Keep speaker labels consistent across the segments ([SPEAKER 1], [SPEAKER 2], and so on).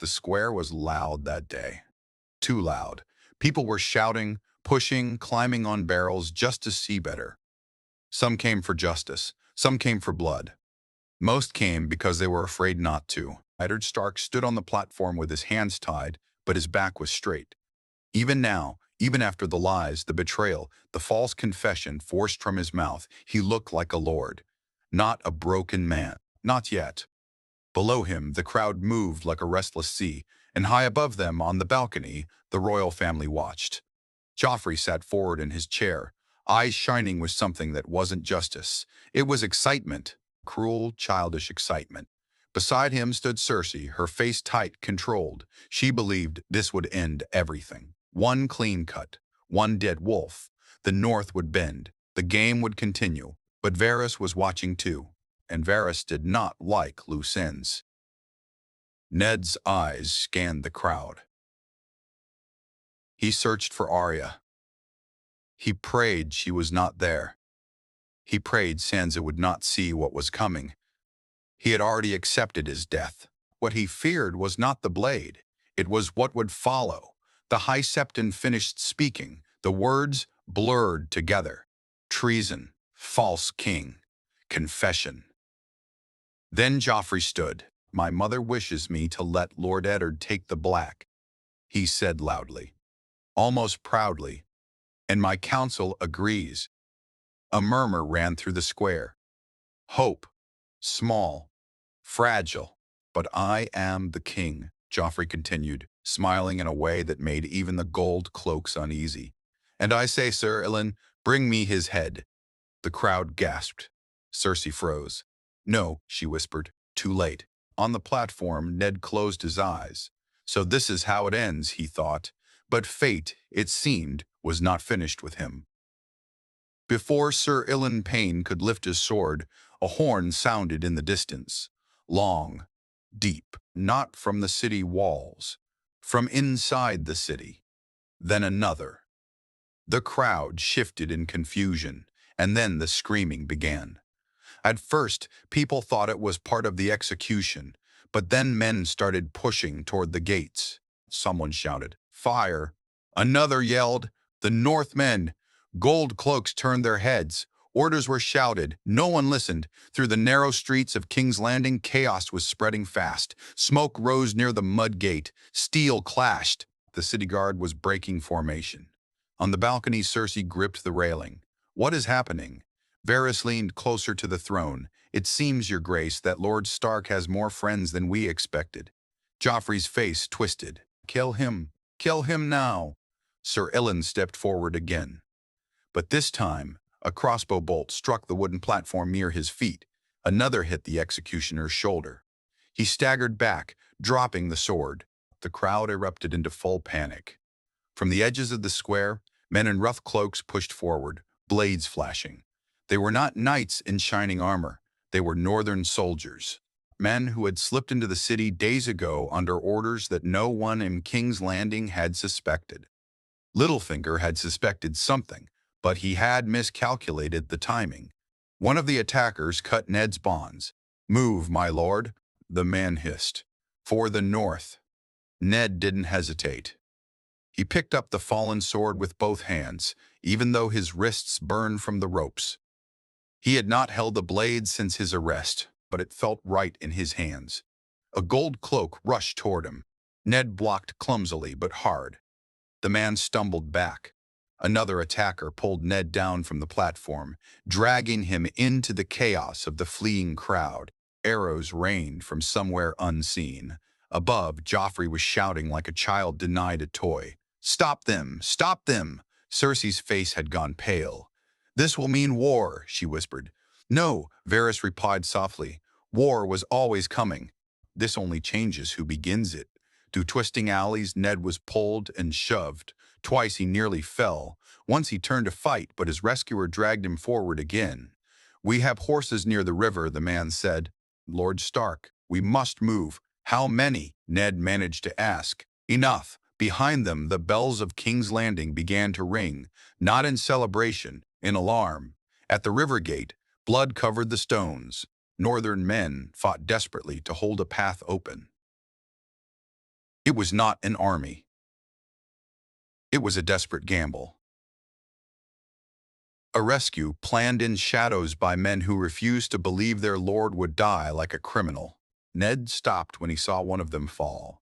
[SPEAKER 1] The square was loud that day. Too loud. People were shouting, pushing, climbing on barrels just to see better. Some came for justice. Some came for blood. Most came because they were afraid not to. Eddard Stark stood on the platform with his hands tied, but his back was straight. Even now, even after the lies, the betrayal, the false confession forced from his mouth, he looked like a lord. Not a broken man. Not yet. Below him, the crowd moved like a restless sea, and high above them, on the balcony, the royal family watched. Joffrey sat forward in his chair, eyes shining with something that wasn't justice. It was excitement, cruel, childish excitement. Beside him stood Cersei, her face tight, controlled. She believed this would end everything. One clean cut, one dead wolf. The North would bend. The game would continue. But Varys was watching too, and Varys did not like loose ends. Ned's eyes scanned the crowd. He searched for Arya. He prayed she was not there. He prayed Sansa would not see what was coming. He had already accepted his death. What he feared was not the blade. It was what would follow. The High Septon finished speaking. The words blurred together. Treason, false king, confession. Then Joffrey stood. "My mother wishes me to let Lord Eddard take the black," he said loudly, almost proudly, "and my council agrees." A murmur ran through the square. Hope, small, fragile, but I am the king, Joffrey continued, smiling in a way that made even the gold cloaks uneasy. "And I say, Sir Ilyn, bring me his head." The crowd gasped. Cersei froze. "No," she whispered. "Too late." On the platform, Ned closed his eyes. So this is how it ends, he thought. But fate, it seemed, was not finished with him. Before Sir Ilyn Payne could lift his sword, a horn sounded in the distance. Long, deep, not from the city walls, from inside the city. Then another. The crowd shifted in confusion, and then the screaming began. At first, people thought it was part of the execution, but then men started pushing toward the gates. Someone shouted, "Fire!" Another yelled, "The Northmen!" Gold cloaks turned their heads. Orders were shouted. No one listened. Through the narrow streets of King's Landing, chaos was spreading fast. Smoke rose near the mud gate. Steel clashed. The city guard was breaking formation. On the balcony, Cersei gripped the railing. "What is happening?" Varys leaned closer to the throne. "It seems, Your Grace, that Lord Stark has more friends than we expected." Joffrey's face twisted. "Kill him. Kill him now." Sir Ilyn stepped forward again. But this time, a crossbow bolt struck the wooden platform near his feet. Another hit the executioner's shoulder. He staggered back, dropping the sword. The crowd erupted into full panic. From the edges of the square, men in rough cloaks pushed forward, blades flashing. They were not knights in shining armor. They were northern soldiers. Men who had slipped into the city days ago under orders that no one in King's Landing had suspected. Littlefinger had suspected something, but he had miscalculated the timing. One of the attackers cut Ned's bonds. "Move, my lord," the man hissed. "For the north." Ned didn't hesitate. He picked up the fallen sword with both hands, even though his wrists burned from the ropes. He had not held the blade since his arrest, but it felt right in his hands. A gold cloak rushed toward him. Ned blocked clumsily but hard. The man stumbled back. Another attacker pulled Ned down from the platform, dragging him into the chaos of the fleeing crowd. Arrows rained from somewhere unseen. Above, Joffrey was shouting like a child denied a toy. "Stop them! Stop them!" Cersei's face had gone pale. "This will mean war," she whispered. "No," Varys replied softly. "War was always coming. This only changes who begins it." Through twisting alleys, Ned was pulled and shoved. Twice he nearly fell. Once he turned to fight, but his rescuer dragged him forward again. "We have horses near the river," the man said. "Lord Stark, we must move." "How many?" Ned managed to ask. "Enough." Behind them, the bells of King's Landing began to ring, not in celebration, in alarm. At the river gate, blood covered the stones. Northern men fought desperately to hold a path open. It was not an army. It was a desperate gamble. A rescue planned in shadows by men who refused to believe their lord would die like a criminal. Ned stopped when he saw one of them fall.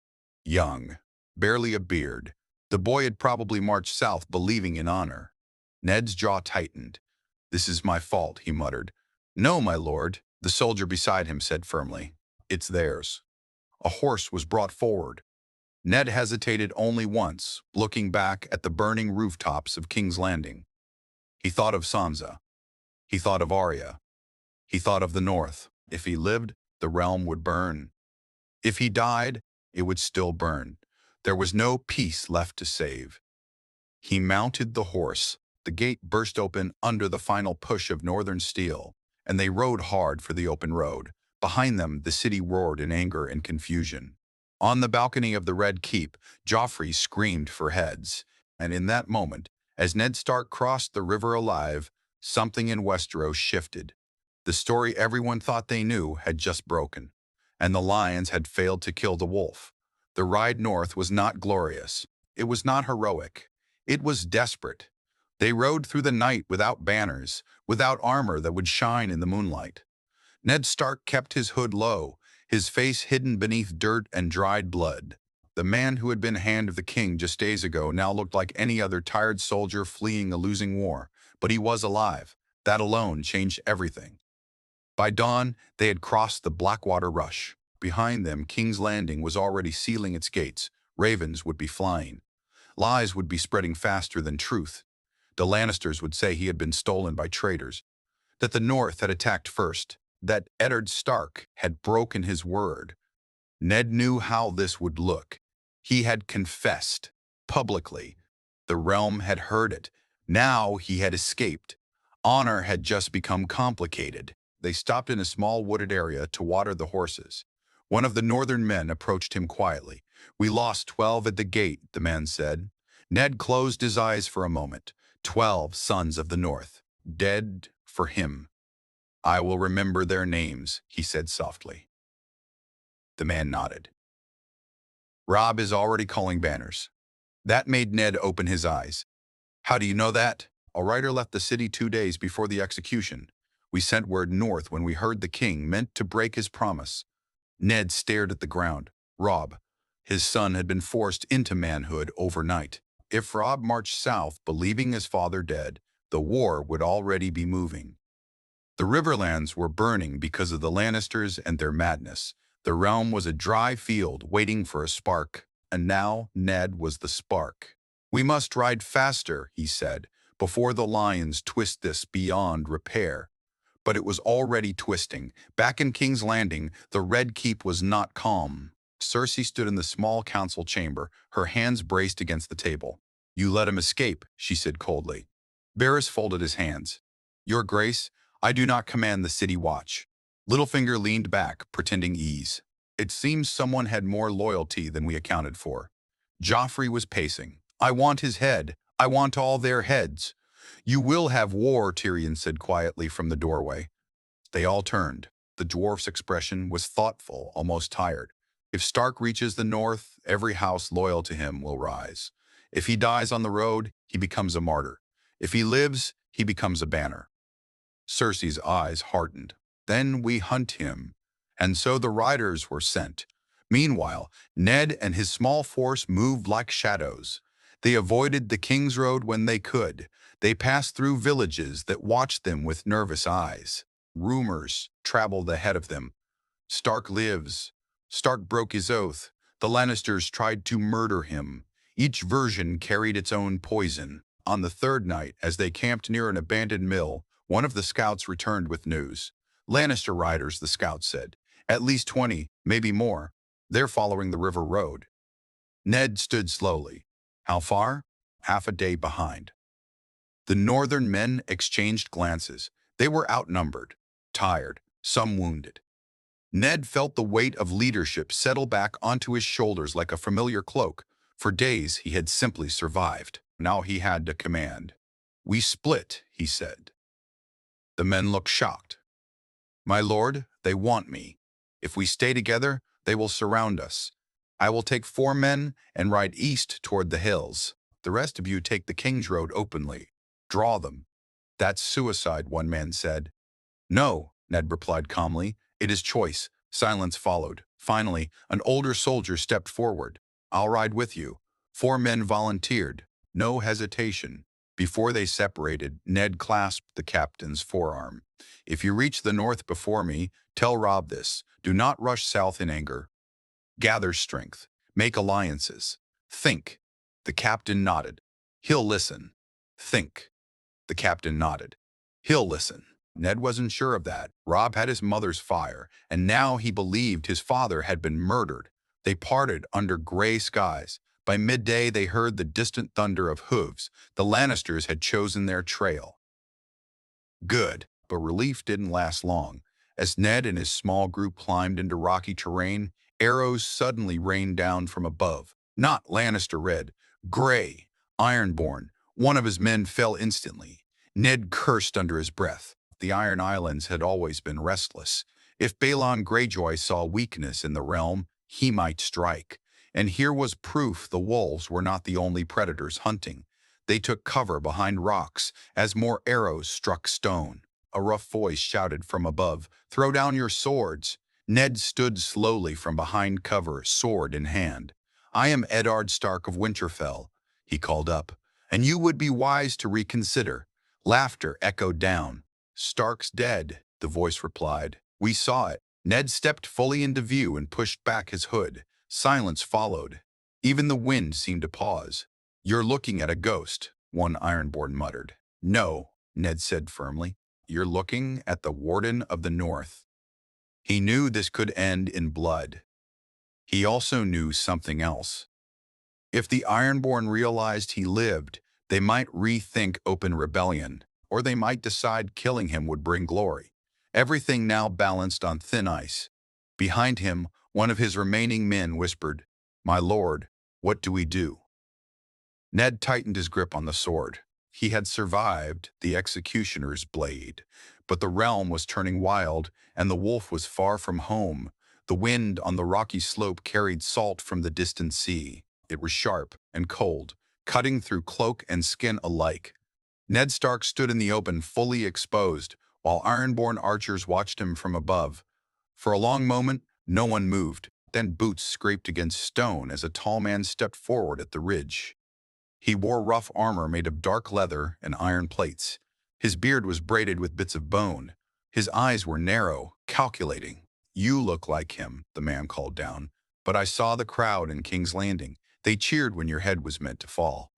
[SPEAKER 1] Young, barely a beard, the boy had probably marched south believing in honor. Ned's jaw tightened. "This is my fault," he muttered. "No, my lord," the soldier beside him said firmly. "It's theirs." A horse was brought forward. Ned hesitated only once, looking back at the burning rooftops of King's Landing. He thought of Sansa. He thought of Arya. He thought of the North. If he lived, the realm would burn. If he died, it would still burn. There was no peace left to save. He mounted the horse. The gate burst open under the final push of northern steel, and they rode hard for the open road. Behind them, the city roared in anger and confusion. On the balcony of the Red Keep, Joffrey screamed for heads, and in that moment, as Ned Stark crossed the river alive, something in Westeros shifted. The story everyone thought they knew had just broken, and the lions had failed to kill the wolf. The ride north was not glorious. It was not heroic. It was desperate. They rode through the night without banners, without armor that would shine in the moonlight. Ned Stark kept his hood low, his face hidden beneath dirt and dried blood. The man who had been Hand of the King just days ago now looked like any other tired soldier fleeing a losing war, but he was alive. That alone changed everything. By dawn, they had crossed the Blackwater Rush. Behind them, King's Landing was already sealing its gates. Ravens would be flying. Lies would be spreading faster than truth. The Lannisters would say he had been stolen by traitors, that the North had attacked first, that Eddard Stark had broken his word. Ned knew how this would look. He had confessed, publicly. The realm had heard it. Now he had escaped. Honor had just become complicated. They stopped in a small wooded area to water the horses. One of the northern men approached him quietly. "We lost 12 at the gate," the man said. Ned closed his eyes for a moment. 12 sons of the North, dead for him. "I will remember their names," he said softly. The man nodded. "Robb is already calling banners." That made Ned open his eyes. "How do you know that?" "A writer left the city 2 days before the execution. We sent word north when we heard the king meant to break his promise." Ned stared at the ground. Robb. His son had been forced into manhood overnight. If Robb marched south believing his father dead, the war would already be moving. The Riverlands were burning because of the Lannisters and their madness. The realm was a dry field waiting for a spark, and now Ned was the spark. "We must ride faster," he said, "before the lions twist this beyond repair." But it was already twisting. Back in King's Landing, the Red Keep was not calm. Cersei stood in the small council chamber, her hands braced against the table. "You let him escape," she said coldly. Varys folded his hands. "Your Grace, I do not command the city watch." Littlefinger leaned back, pretending ease. "It seems someone had more loyalty than we accounted for." Joffrey was pacing. "I want his head. I want all their heads." "You will have war," Tyrion said quietly from the doorway. They all turned. The dwarf's expression was thoughtful, almost tired. "If Stark reaches the north, every house loyal to him will rise. If he dies on the road, he becomes a martyr. If he lives, he becomes a banner." Cersei's eyes hardened. "Then we hunt him." And so the riders were sent. Meanwhile, Ned and his small force moved like shadows. They avoided the King's Road when they could. They passed through villages that watched them with nervous eyes. Rumors traveled ahead of them. "Stark lives." "Stark broke his oath." "The Lannisters tried to murder him." Each version carried its own poison. On the third night, as they camped near an abandoned mill, one of the scouts returned with news. "Lannister riders," the scout said. "At least 20, maybe more. They're following the river road." Ned stood slowly. How far? Half a day behind. The northern men exchanged glances. They were outnumbered, tired, some wounded. Ned felt the weight of leadership settle back onto his shoulders like a familiar cloak. For days, he had simply survived. Now he had to command. "We split," he said. The men looked shocked. "My lord, they want me. If we stay together, they will surround us." I will take 4 men and ride east toward the hills. The rest of you take the King's Road openly. Draw them. That's suicide, one man said. No, Ned replied calmly. It is choice. Silence followed. Finally, an older soldier stepped forward. I'll ride with you. 4 men volunteered. No hesitation. Before they separated, Ned clasped the captain's forearm. If you reach the north before me, tell Robb this. Do not rush south in anger. Gather strength. Make alliances. Think. The captain nodded. He'll listen. Think. The captain nodded. He'll listen. Ned wasn't sure of that. Robb had his mother's fire, and now he believed his father had been murdered. They parted under gray skies. By midday, they heard the distant thunder of hooves. The Lannisters had chosen their trail. Good, but relief didn't last long. As Ned and his small group climbed into rocky terrain, arrows suddenly rained down from above. Not Lannister red, gray, Ironborn. One of his men fell instantly. Ned cursed under his breath. The Iron Islands had always been restless. If Balon Greyjoy saw weakness in the realm, he might strike. And here was proof the wolves were not the only predators hunting. They took cover behind rocks as more arrows struck stone. A rough voice shouted from above, "Throw down your swords." Ned stood slowly from behind cover, sword in hand. "I am Eddard Stark of Winterfell," he called up, "and you would be wise to reconsider." Laughter echoed down. "Stark's dead," the voice replied. "We saw it." Ned stepped fully into view and pushed back his hood. Silence followed. Even the wind seemed to pause. "You're looking at a ghost," one Ironborn muttered. "No," Ned said firmly. "You're looking at the Warden of the North." He knew this could end in blood. He also knew something else. If the Ironborn realized he lived, they might rethink open rebellion, or they might decide killing him would bring glory. Everything now balanced on thin ice. Behind him, one of his remaining men whispered, "My lord, what do we do?" Ned tightened his grip on the sword. He had survived the executioner's blade, but the realm was turning wild, and the wolf was far from home. The wind on the rocky slope carried salt from the distant sea. It was sharp and cold, cutting through cloak and skin alike. Ned Stark stood in the open, fully exposed, while Ironborn archers watched him from above. For a long moment, no one moved. Then boots scraped against stone as a tall man stepped forward at the ridge. He wore rough armor made of dark leather and iron plates. His beard was braided with bits of bone. His eyes were narrow, calculating. "You look like him," the man called down. "But I saw the crowd in King's Landing. They cheered when your head was meant to fall."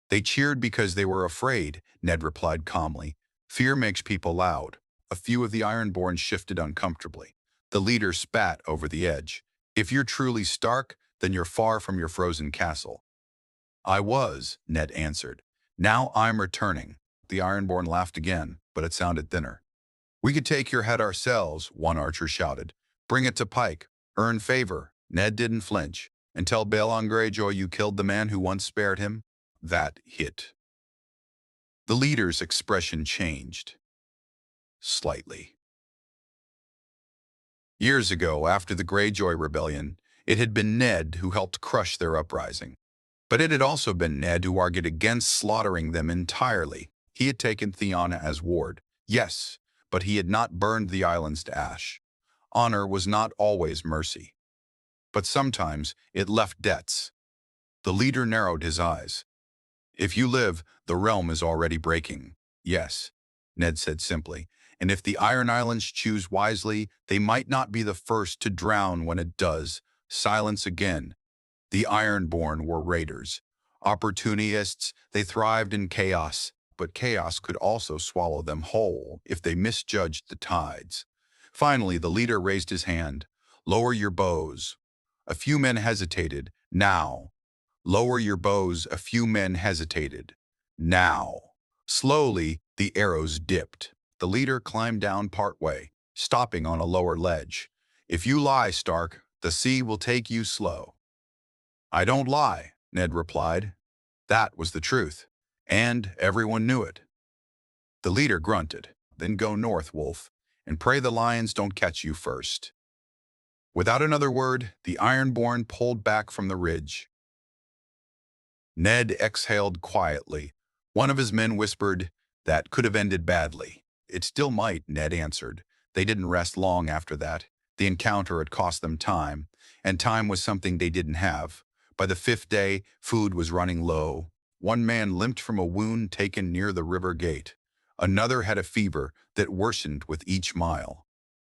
[SPEAKER 1] "They cheered because they were afraid," Ned replied calmly. "Fear makes people loud." A few of the Ironborn shifted uncomfortably. The leader spat over the edge. "If you're truly Stark, then you're far from your frozen castle." "I was," Ned answered. "Now I'm returning." The Ironborn laughed again, but it sounded thinner. "We could take your head ourselves," one archer shouted. "Bring it to Pike. Earn favor." Ned didn't flinch. "And tell Balon Greyjoy you killed the man who once spared him." That hit. The leader's expression changed. Slightly. Years ago, after the Greyjoy Rebellion, it had been Ned who helped crush their uprising. But it had also been Ned who argued against slaughtering them entirely. He had taken Theona as ward, yes, but he had not burned the islands to ash. Honor was not always mercy, but sometimes it left debts. The leader narrowed his eyes. "If you live, the realm is already breaking." "Yes," Ned said simply, "and if the Iron Islands choose wisely, they might not be the first to drown when it does." Silence again. The Ironborn were raiders. Opportunists, they thrived in chaos, but chaos could also swallow them whole if they misjudged the tides. Finally, the leader raised his hand. "Lower your bows." A few men hesitated. "Now." "Lower your bows." A few men hesitated. "Now." Slowly, the arrows dipped. The leader climbed down partway, stopping on a lower ledge. "If you lie, Stark, the sea will take you slow." "I don't lie," Ned replied. That was the truth, and everyone knew it. The leader grunted. "Then go north, Wolf, and pray the lions don't catch you first." Without another word, the Ironborn pulled back from the ridge. Ned exhaled quietly. One of his men whispered, "That could have ended badly." "It still might," Ned answered. They didn't rest long after that. The encounter had cost them time, and time was something they didn't have. By the fifth day, food was running low. One man limped from a wound taken near the river gate. Another had a fever that worsened with each mile.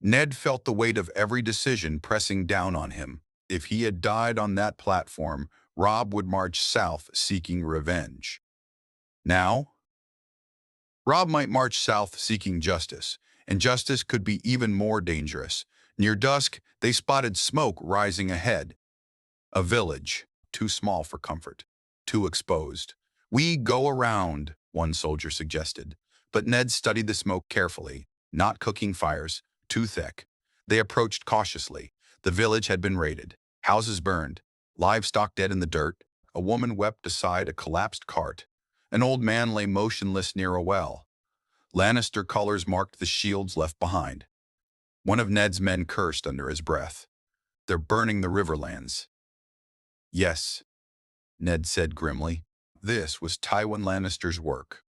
[SPEAKER 1] Ned felt the weight of every decision pressing down on him. If he had died on that platform, Robb would march south seeking revenge. Now, Robb might march south seeking justice, and justice could be even more dangerous. Near dusk, they spotted smoke rising ahead. A village, too small for comfort, too exposed. "We go around," one soldier suggested. But Ned studied the smoke carefully, not cooking fires, too thick. They approached cautiously. The village had been raided, houses burned, livestock dead in the dirt. A woman wept beside a collapsed cart. An old man lay motionless near a well. Lannister colors marked the shields left behind. One of Ned's men cursed under his breath. "They're burning the riverlands." "Yes," Ned said grimly. This was Tywin Lannister's work.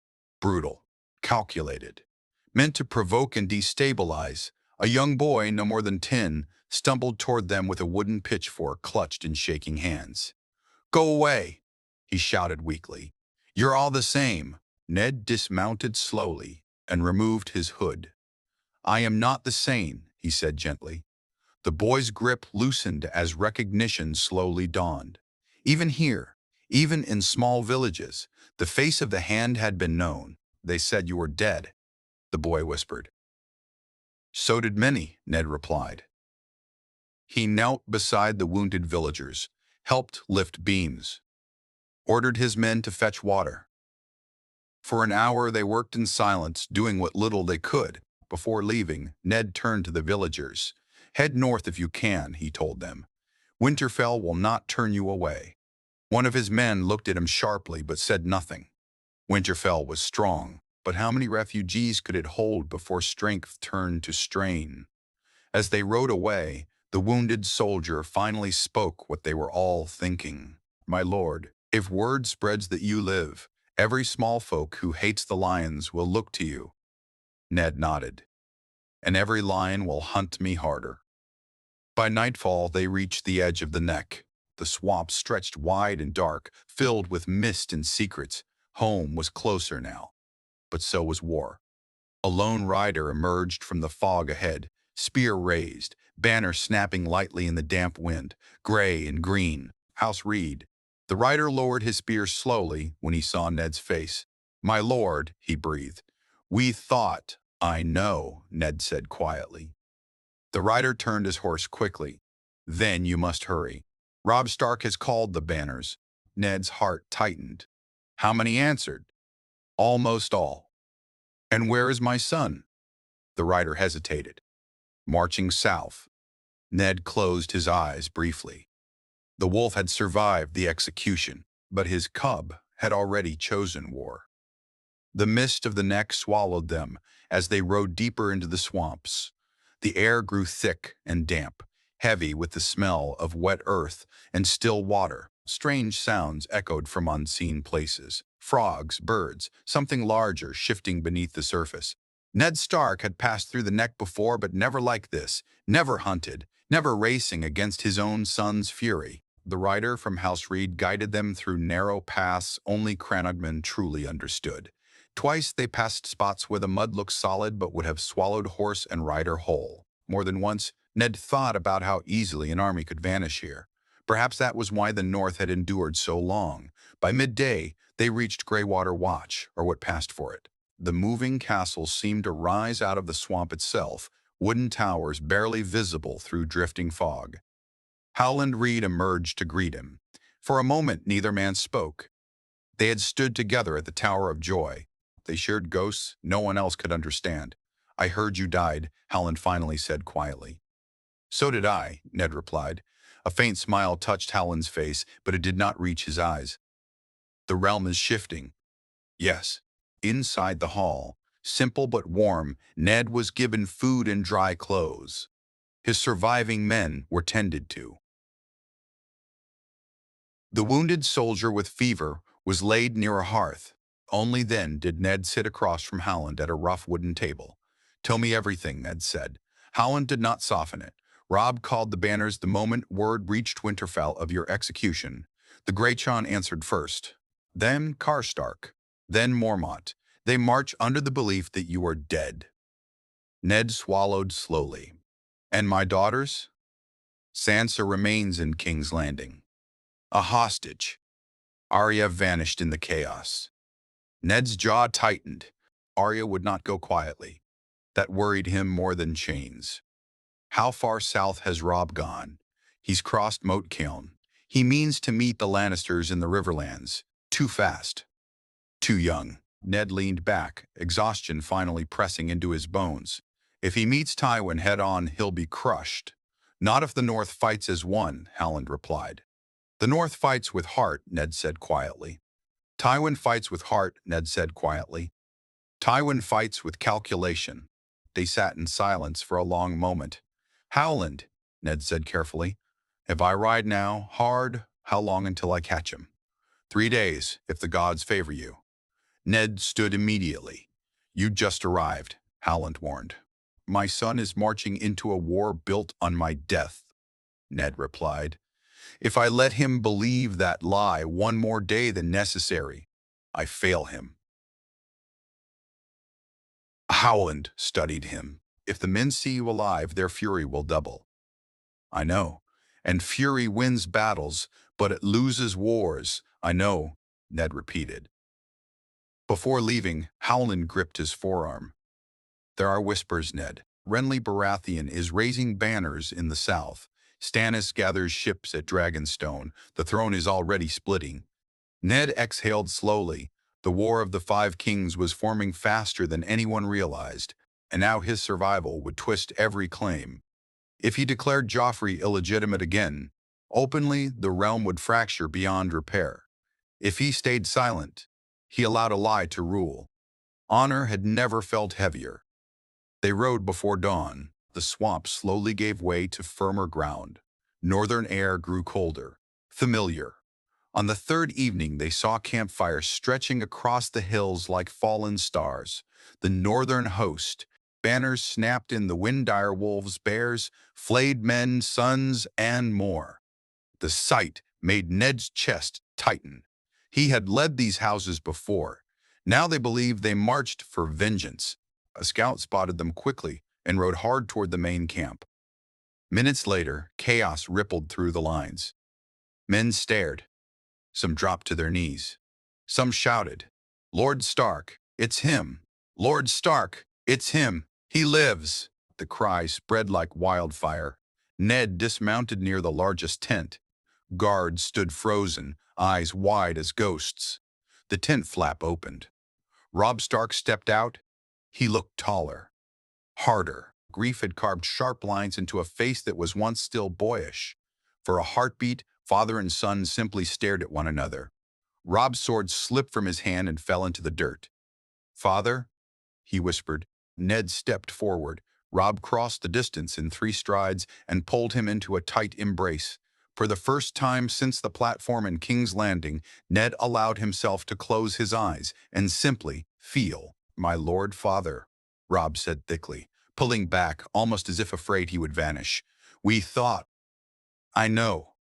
[SPEAKER 1] Brutal, calculated, meant to provoke and destabilize. A young boy, no more than 10, stumbled toward them with a wooden pitchfork clutched in shaking hands. "Go away," he shouted weakly. "You're all the same." Ned dismounted slowly and removed his hood. "I am not the same," he said gently. The boy's grip loosened as recognition slowly dawned. Even here, even in small villages, the face of the hand had been known. "They said you were dead," the boy whispered. "So did many," Ned replied. He knelt beside the wounded villagers, helped lift beams, ordered his men to fetch water. For an hour they worked in silence, doing what little they could. Before leaving, Ned turned to the villagers. "Head north if you can," he told them. "Winterfell will not turn you away." One of his men looked at him sharply but said nothing. Winterfell was strong, but how many refugees could it hold before strength turned to strain? As they rode away, the wounded soldier finally spoke what they were all thinking. "My lord, if word spreads that you live, every small folk who hates the lions will look to you." Ned nodded. "And every lion will hunt me harder." By nightfall, they reached the edge of the neck. The swamp stretched wide and dark, filled with mist and secrets. Home was closer now, but so was war. A lone rider emerged from the fog ahead, spear raised, banner snapping lightly in the damp wind, gray and green. "House Reed." The rider lowered his spear slowly when he saw Ned's face. "My lord," he breathed. "We thought—" "I know," Ned said quietly. The rider turned his horse quickly. "Then you must hurry. Robb Stark has called the banners." Ned's heart tightened. "How many answered?" "Almost all." "And where is my son?" The rider hesitated. "Marching south." Ned closed his eyes briefly. The wolf had survived the execution, but his cub had already chosen war. The mist of the neck swallowed them as they rode deeper into the swamps. The air grew thick and damp, heavy with the smell of wet earth and still water. Strange sounds echoed from unseen places. Frogs, birds, something larger shifting beneath the surface. Ned Stark had passed through the neck before, but never like this, never hunted, never racing against his own son's fury. The rider from House Reed guided them through narrow paths only Cranogmen truly understood. Twice they passed spots where the mud looked solid but would have swallowed horse and rider whole. More than once, Ned thought about how easily an army could vanish here. Perhaps that was why the North had endured so long. By midday, they reached Greywater Watch, or what passed for it. The moving castle seemed to rise out of the swamp itself, wooden towers barely visible through drifting fog. Howland Reed emerged to greet him. For a moment, neither man spoke. They had stood together at the Tower of Joy. They shared ghosts no one else could understand. "I heard you died," Howland finally said quietly. "So did I," Ned replied. A faint smile touched Howland's face, but it did not reach his eyes. "The realm is shifting." "Yes." Inside the hall, simple but warm, Ned was given food and dry clothes. His surviving men were tended to. The wounded soldier with fever was laid near a hearth. Only then did Ned sit across from Howland at a rough wooden table. "Tell me everything," Ned said. Howland did not soften it. "Robb called the banners the moment word reached Winterfell of your execution. The Greyjon answered first, then Karstark, then Mormont. They march under the belief that you are dead." Ned swallowed slowly. "And my daughters?" "Sansa remains in King's Landing. A hostage." Arya vanished in the chaos. Ned's jaw tightened. Arya would not go quietly. That worried him more than chains. "How far south has Robb gone?" "He's crossed Moat Cailin. He means to meet the Lannisters in the Riverlands. Too fast. Too young." Ned leaned back, exhaustion finally pressing into his bones. "If he meets Tywin head-on, he'll be crushed." "Not if the North fights as one," Howland replied. "The North fights with heart," Ned said quietly. "Tywin fights with heart," Ned said quietly. "Tywin fights with calculation." They sat in silence for a long moment. "Howland," Ned said carefully, "if I ride now, hard, how long until I catch him?" "3 days, if the gods favor you." Ned stood immediately. "You just arrived," Howland warned. "My son is marching into a war built on my death," Ned replied. "If I let him believe that lie one more day than necessary, I fail him." Howland studied him. "If the men see you alive, their fury will double." "I know. And fury wins battles, but it loses wars." "I know," Ned repeated. Before leaving, Howland gripped his forearm. "There are whispers, Ned. Renly Baratheon is raising banners in the south. Stannis gathers ships at Dragonstone. The throne is already splitting." Ned exhaled slowly. The War of the Five Kings was forming faster than anyone realized, and now his survival would twist every claim. If he declared Joffrey illegitimate again, openly, the realm would fracture beyond repair. If he stayed silent, he allowed a lie to rule. Honor had never felt heavier. They rode before dawn. The swamp slowly gave way to firmer ground. Northern air grew colder, familiar. On the third evening, they saw campfires stretching across the hills like fallen stars. The northern host, banners snapped in the wind, dire wolves, bears, flayed men, sons, and more. The sight made Ned's chest tighten. He had led these houses before. Now they believed they marched for vengeance. A scout spotted them quickly and rode hard toward the main camp. Minutes later, chaos rippled through the lines. Men stared. Some dropped to their knees. Some shouted, "Lord Stark, it's him! Lord Stark, it's him! He lives!" The cry spread like wildfire. Ned dismounted near the largest tent. Guards stood frozen, eyes wide as ghosts. The tent flap opened. Robb Stark stepped out. He looked taller, harder. Grief had carved sharp lines into a face that was once still boyish. For a heartbeat, father and son simply stared at one another. Robb's sword slipped from his hand and fell into the dirt. "Father?" he whispered. Ned stepped forward. Robb crossed the distance in 3 strides and pulled him into a tight embrace. For the first time since the platform in King's Landing, Ned allowed himself to close his eyes and simply feel. "My Lord Father," Robb said thickly, pulling back almost as if afraid he would vanish. "We thought—" "I know."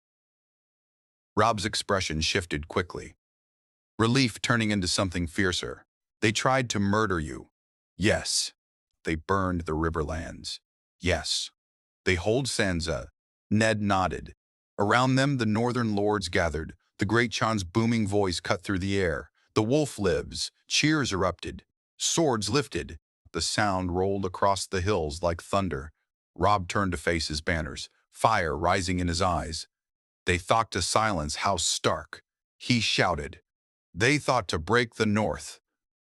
[SPEAKER 1] Robb's expression shifted quickly. Relief turning into something fiercer. "They tried to murder you." "Yes." "They burned the Riverlands." "Yes." "They hold Sansa." Ned nodded. Around them the northern lords gathered. The great Chan's booming voice cut through the air. "The wolf lives." Cheers erupted. Swords lifted. The sound rolled across the hills like thunder. Robb turned to face his banners, fire rising in his eyes. "They thought to silence House Stark." He shouted. "They thought to break the North."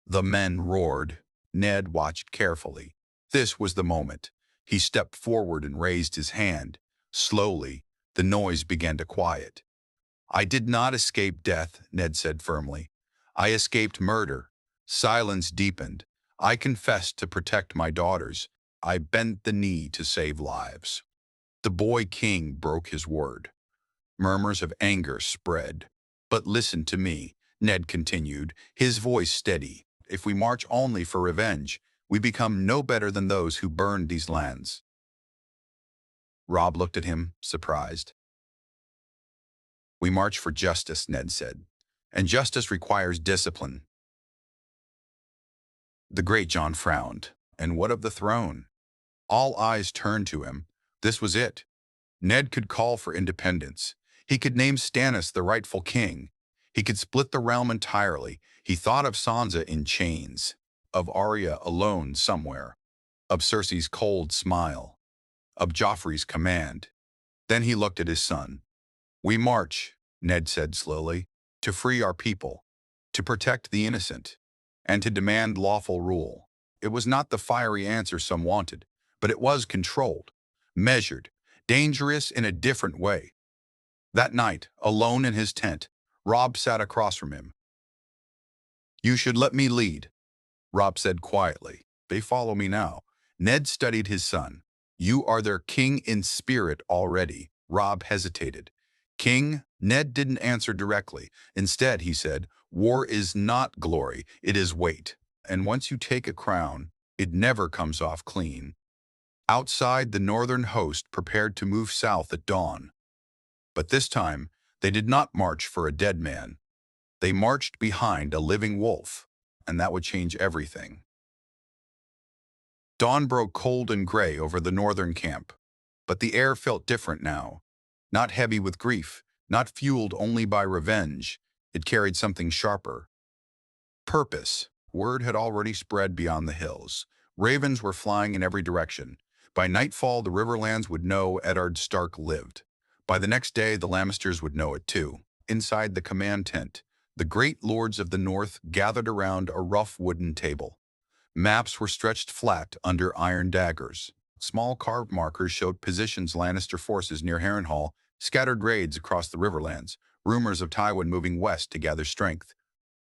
[SPEAKER 1] The men roared. Ned watched carefully. This was the moment. He stepped forward and raised his hand. Slowly, the noise began to quiet. "I did not escape death," Ned said firmly. "I escaped murder." Silence deepened. "I confessed to protect my daughters. I bent the knee to save lives." The boy king broke his word. Murmurs of anger spread. "But listen to me," Ned continued, his voice steady. "If we march only for revenge, we become no better than those who burned these lands." Robb looked at him, surprised. "We march for justice," Ned said. "And justice requires discipline." The great John frowned. "And what of the throne?" All eyes turned to him. This was it. Ned could call for independence. He could name Stannis the rightful king. He could split the realm entirely. He thought of Sansa in chains, of Arya alone somewhere, of Cersei's cold smile, of Joffrey's command. Then he looked at his son. "We march," Ned said slowly, "to free our people, to protect the innocent, and to demand lawful rule." It was not the fiery answer some wanted, but it was controlled, measured, dangerous in a different way. That night, alone in his tent, Robb sat across from him. "You should let me lead," Robb said quietly. "They follow me now." Ned studied his son. "You are their king in spirit already." Robb hesitated. "King?" Ned didn't answer directly. Instead, he said, "War is not glory, it is weight. And once you take a crown, it never comes off clean." Outside, the northern host prepared to move south at dawn. But this time, they did not march for a dead man. They marched behind a living wolf, and that would change everything. Dawn broke cold and gray over the northern camp, but the air felt different now. Not heavy with grief, not fueled only by revenge. It carried something sharper. Purpose. Word had already spread beyond the hills. Ravens were flying in every direction. By nightfall, the Riverlands would know Eddard Stark lived. By the next day, the Lannisters would know it too. Inside the command tent, the great lords of the north gathered around a rough wooden table. Maps were stretched flat under iron daggers. Small carved markers showed positions Lannister forces near Harrenhal, scattered raids across the Riverlands, rumors of Tywin moving west to gather strength.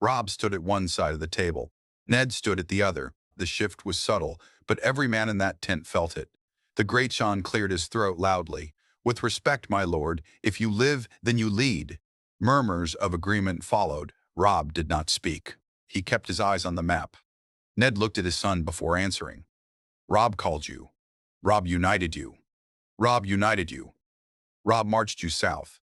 [SPEAKER 1] Robb stood at one side of the table. Ned stood at the other. The shift was subtle, but every man in that tent felt it. The great Sean cleared his throat loudly. "With respect, my lord, if you live, then you lead." Murmurs of agreement followed. Robb did not speak. He kept his eyes on the map. Ned looked at his son before answering. "Robb called you. Robb united you. Robb united you. Robb marched you south."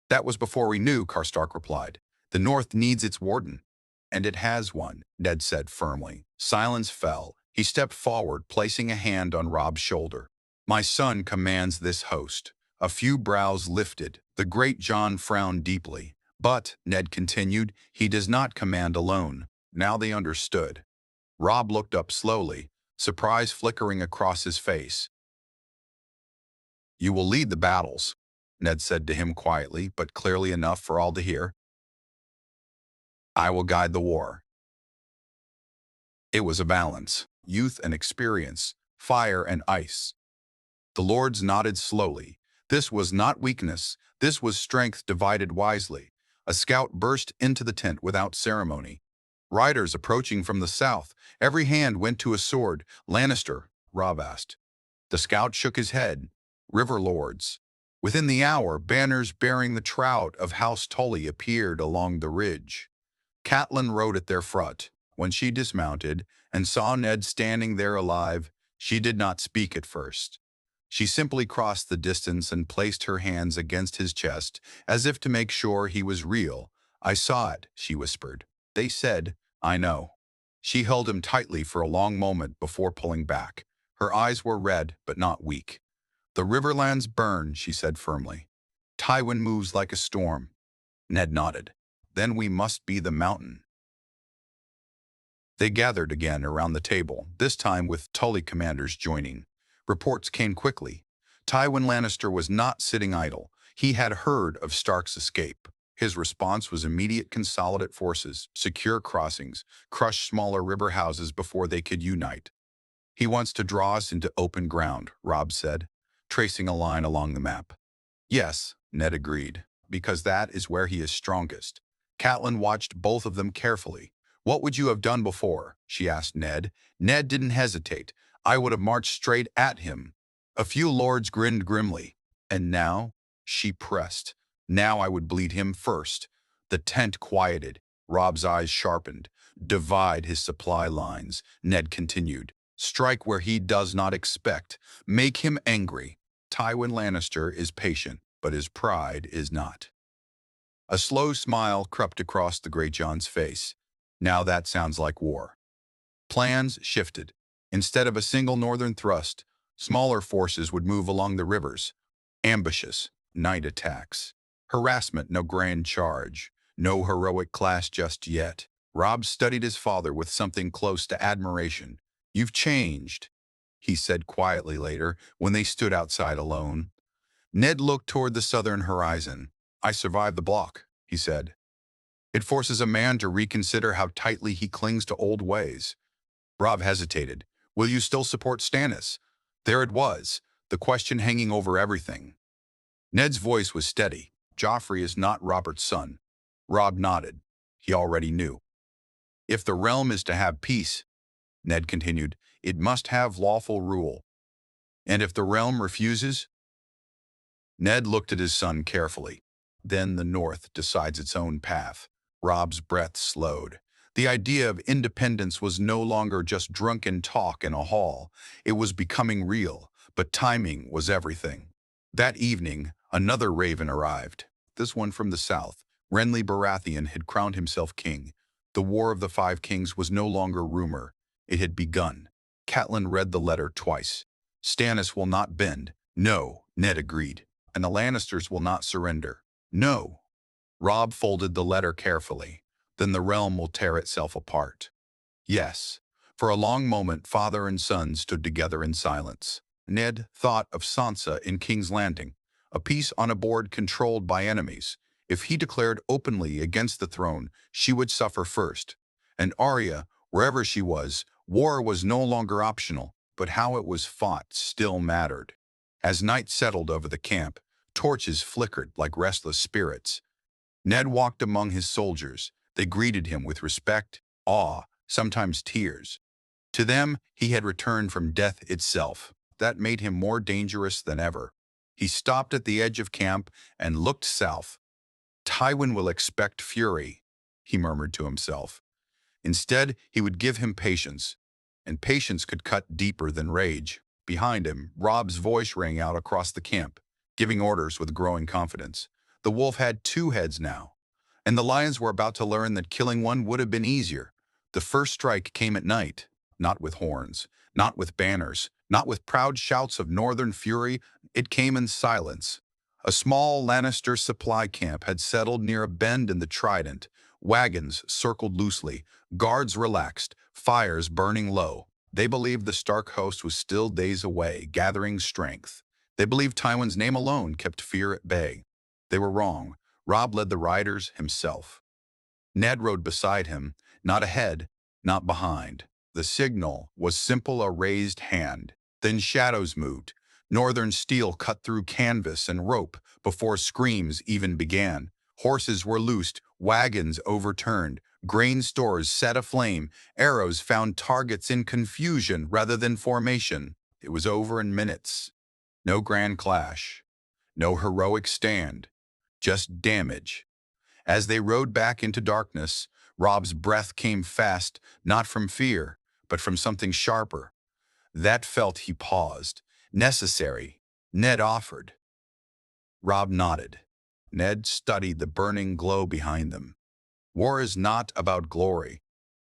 [SPEAKER 1] "That was before we knew," Stark replied. "The North needs its warden." "And it has one," Ned said firmly. Silence fell. He stepped forward, placing a hand on Robb's shoulder. "My son commands this host." A few brows lifted. The great John frowned deeply. "But," Ned continued, "he does not command alone." Now they understood. Robb looked up slowly, surprise flickering across his face. "You will lead the battles," Ned said to him quietly, but clearly enough for all to hear. "I will guide the war." It was a balance, youth and experience, fire and ice. The lords nodded slowly. This was not weakness. This was strength divided wisely. A scout burst into the tent without ceremony. Riders approaching from the south. Every hand went to a sword. "Lannister?" Robb asked. The scout shook his head. "River lords." Within the hour, banners bearing the trout of House Tully appeared along the ridge. Catelyn rode at their front. When she dismounted and saw Ned standing there alive, she did not speak at first. She simply crossed the distance and placed her hands against his chest, as if to make sure he was real. "I saw it," she whispered. "They said, I know." She held him tightly for a long moment before pulling back. Her eyes were red, but not weak. "The Riverlands burn," she said firmly. "Tywin moves like a storm." Ned nodded. "Then we must be the mountain." They gathered again around the table, this time with Tully commanders joining. Reports came quickly. Tywin Lannister was not sitting idle. He had heard of Stark's escape. His response was immediate: consolidate forces, secure crossings, crush smaller river houses before they could unite. "He wants to draw us into open ground," Robb said, tracing a line along the map. "Yes," Ned agreed, "because that is where he is strongest." Catelyn watched both of them carefully. "What would you have done before?" she asked Ned. Ned didn't hesitate. "I would have marched straight at him." A few lords grinned grimly. And now, she pressed. Now I would bleed him first. The tent quieted. Robb's eyes sharpened. Divide his supply lines, Ned continued. Strike where he does not expect. Make him angry. Tywin Lannister is patient, but his pride is not. A slow smile crept across the Greyjohn's face. Now that sounds like war. Plans shifted. Instead of a single northern thrust, smaller forces would move along the rivers. Ambushes, night attacks. Harassment, no grand charge. No heroic clash just yet. Robb studied his father with something close to admiration. You've changed, he said quietly later when they stood outside alone. Ned looked toward the southern horizon. I survived the block, he said. It forces a man to reconsider how tightly he clings to old ways. Robb hesitated. Will you still support Stannis? There it was, the question hanging over everything. Ned's voice was steady. Joffrey is not Robert's son. Robb nodded. He already knew. If the realm is to have peace, Ned continued, it must have lawful rule. And if the realm refuses? Ned looked at his son carefully. Then the North decides its own path. Robb's breath slowed. The idea of independence was no longer just drunken talk in a hall. It was becoming real, but timing was everything. That evening, another raven arrived. This one from the south. Renly Baratheon had crowned himself king. The War of the Five Kings was no longer rumor. It had begun. Catelyn read the letter twice. Stannis will not bend. No, Ned agreed. And the Lannisters will not surrender. No. Robb folded the letter carefully. Then the realm will tear itself apart. Yes. For a long moment, father and son stood together in silence. Ned thought of Sansa in King's Landing, a piece on a board controlled by enemies. If he declared openly against the throne, she would suffer first. And Arya, wherever she was, war was no longer optional, but how it was fought still mattered. As night settled over the camp, torches flickered like restless spirits. Ned walked among his soldiers. They greeted him with respect, awe, sometimes tears. To them, he had returned from death itself. That made him more dangerous than ever. He stopped at the edge of camp and looked south. Tywin will expect fury, he murmured to himself. Instead, he would give him patience, and patience could cut deeper than rage. Behind him, Robb's voice rang out across the camp, giving orders with growing confidence. The wolf had two heads now, and the lions were about to learn that killing one would have been easier. The first strike came at night, not with horns, not with banners, not with proud shouts of northern fury. It came in silence. A small Lannister supply camp had settled near a bend in the Trident. Wagons circled loosely, guards relaxed, fires burning low. They believed the Stark host was still days away, gathering strength. They believed Tywin's name alone kept fear at bay. They were wrong. Robb led the riders himself. Ned rode beside him, not ahead, not behind. The signal was simple, a raised hand. Then shadows moved. Northern steel cut through canvas and rope before screams even began. Horses were loosed, wagons overturned, grain stores set aflame, arrows found targets in confusion rather than formation. It was over in minutes. No grand clash, no heroic stand, just damage. As they rode back into darkness, Robb's breath came fast, not from fear, but from something sharper. That felt he paused. Necessary, Ned offered. Robb nodded. Ned studied the burning glow behind them. War is not about glory.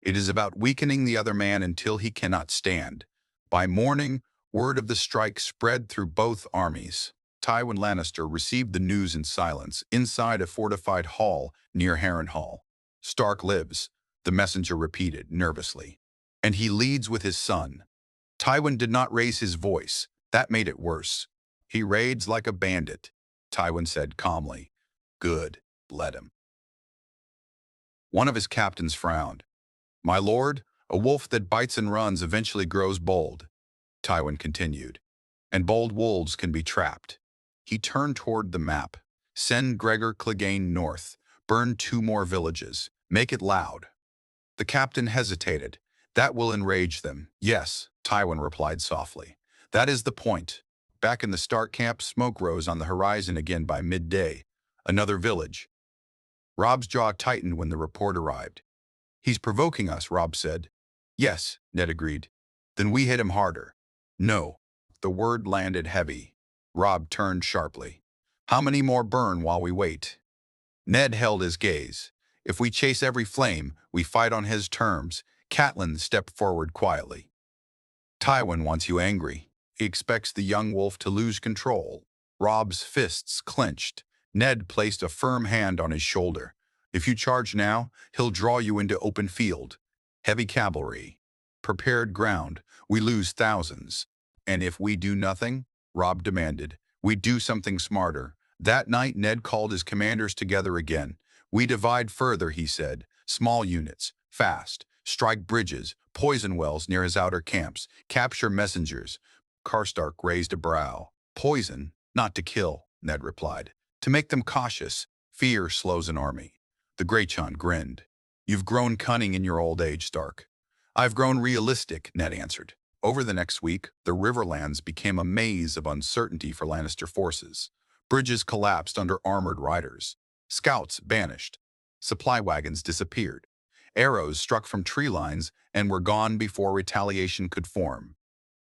[SPEAKER 1] It is about weakening the other man until he cannot stand. By morning, word of the strike spread through both armies. Tywin Lannister received the news in silence, inside a fortified hall near Harrenhal. Stark lives, the messenger repeated nervously. And he leads with his son. Tywin did not raise his voice. That made it worse. He raids like a bandit, Tywin said calmly. Good, let him. One of his captains frowned. My lord, a wolf that bites and runs eventually grows bold, Tywin continued. And bold wolves can be trapped. He turned toward the map. Send Gregor Clegane north. Burn 2 more villages. Make it loud. The captain hesitated. That will enrage them. Yes, Tywin replied softly. That is the point. Back in the Stark camp, smoke rose on the horizon again by midday. Another village. Robb's jaw tightened when the report arrived. "He's provoking us," Robb said. "Yes," Ned agreed. "Then we hit him harder." "No." The word landed heavy. Robb turned sharply. "How many more burn while we wait?" Ned held his gaze. "If we chase every flame, we fight on his terms." Catelyn stepped forward quietly. "Tywin wants you angry. He expects the young wolf to lose control." Robb's fists clenched. Ned placed a firm hand on his shoulder. "If you charge now, he'll draw you into open field. Heavy cavalry. Prepared ground. We lose thousands." "And if we do nothing?" Robb demanded. "We do something smarter." That night, Ned called his commanders together again. "We divide further," he said. "Small units. Fast. Strike bridges. Poison wells near his outer camps. Capture messengers." Karstark raised a brow. "Poison? Not to kill," Ned replied. "To make them cautious. Fear slows an army." The Greychon grinned. "You've grown cunning in your old age, Stark." "I've grown realistic," Ned answered. Over the next week, the Riverlands became a maze of uncertainty for Lannister forces. Bridges collapsed under armored riders. Scouts vanished. Supply wagons disappeared. Arrows struck from tree lines and were gone before retaliation could form.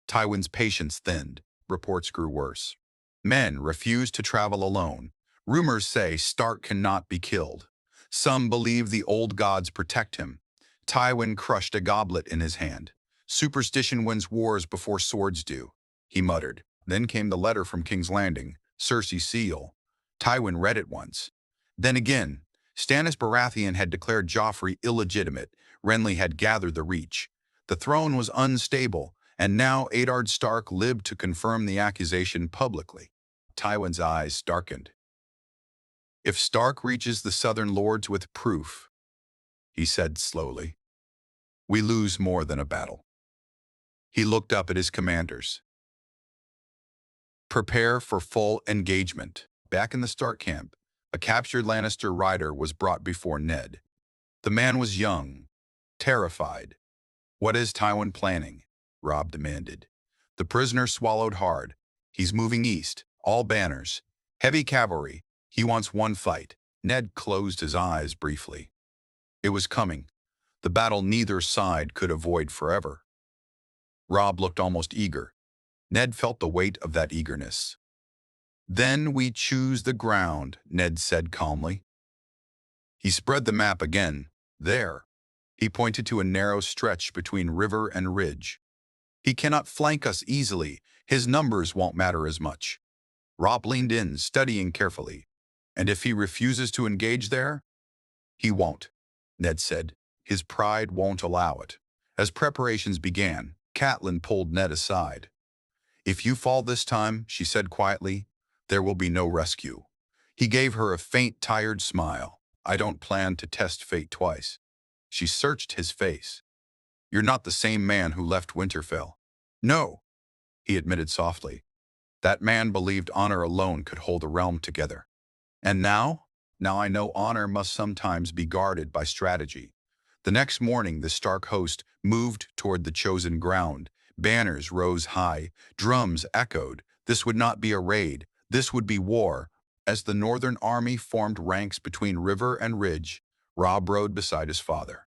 [SPEAKER 1] Tywin's patience thinned. Reports grew worse. Men refused to travel alone. Rumors say Stark cannot be killed. Some believe the old gods protect him. Tywin crushed a goblet in his hand. "Superstition wins wars before swords do," he muttered. Then came the letter from King's Landing, Cersei's seal. Tywin read it once. Then again. Stannis Baratheon had declared Joffrey illegitimate. Renly had gathered the Reach. The throne was unstable, and now Eddard Stark lived to confirm the accusation publicly. Tywin's eyes darkened. "If Stark reaches the Southern Lords with proof," he said slowly, "we lose more than a battle." He looked up at his commanders. "Prepare for full engagement." Back in the Stark camp, a captured Lannister rider was brought before Ned. The man was young, terrified. "What is Tywin planning?" Robb demanded. The prisoner swallowed hard. "He's moving east, all banners. Heavy cavalry. He wants one fight." Ned closed his eyes briefly. It was coming. The battle neither side could avoid forever. Robb looked almost eager. Ned felt the weight of that eagerness. "Then we choose the ground," Ned said calmly. He spread the map again. "There." He pointed to a narrow stretch between river and ridge. "He cannot flank us easily. His numbers won't matter as much." Robb leaned in, studying carefully. "And if he refuses to engage there?" "He won't," Ned said. "His pride won't allow it." As preparations began, Catelyn pulled Ned aside. "If you fall this time," she said quietly, "there will be no rescue." He gave her a faint, tired smile. "I don't plan to test fate twice." She searched his face. "You're not the same man who left Winterfell." "No," he admitted softly. "That man believed honor alone could hold a realm together. And now? Now I know honor must sometimes be guarded by strategy." The next morning, the Stark host moved toward the chosen ground. Banners rose high. Drums echoed. This would not be a raid. This would be war. As the northern army formed ranks between river and ridge, Robb rode beside his father.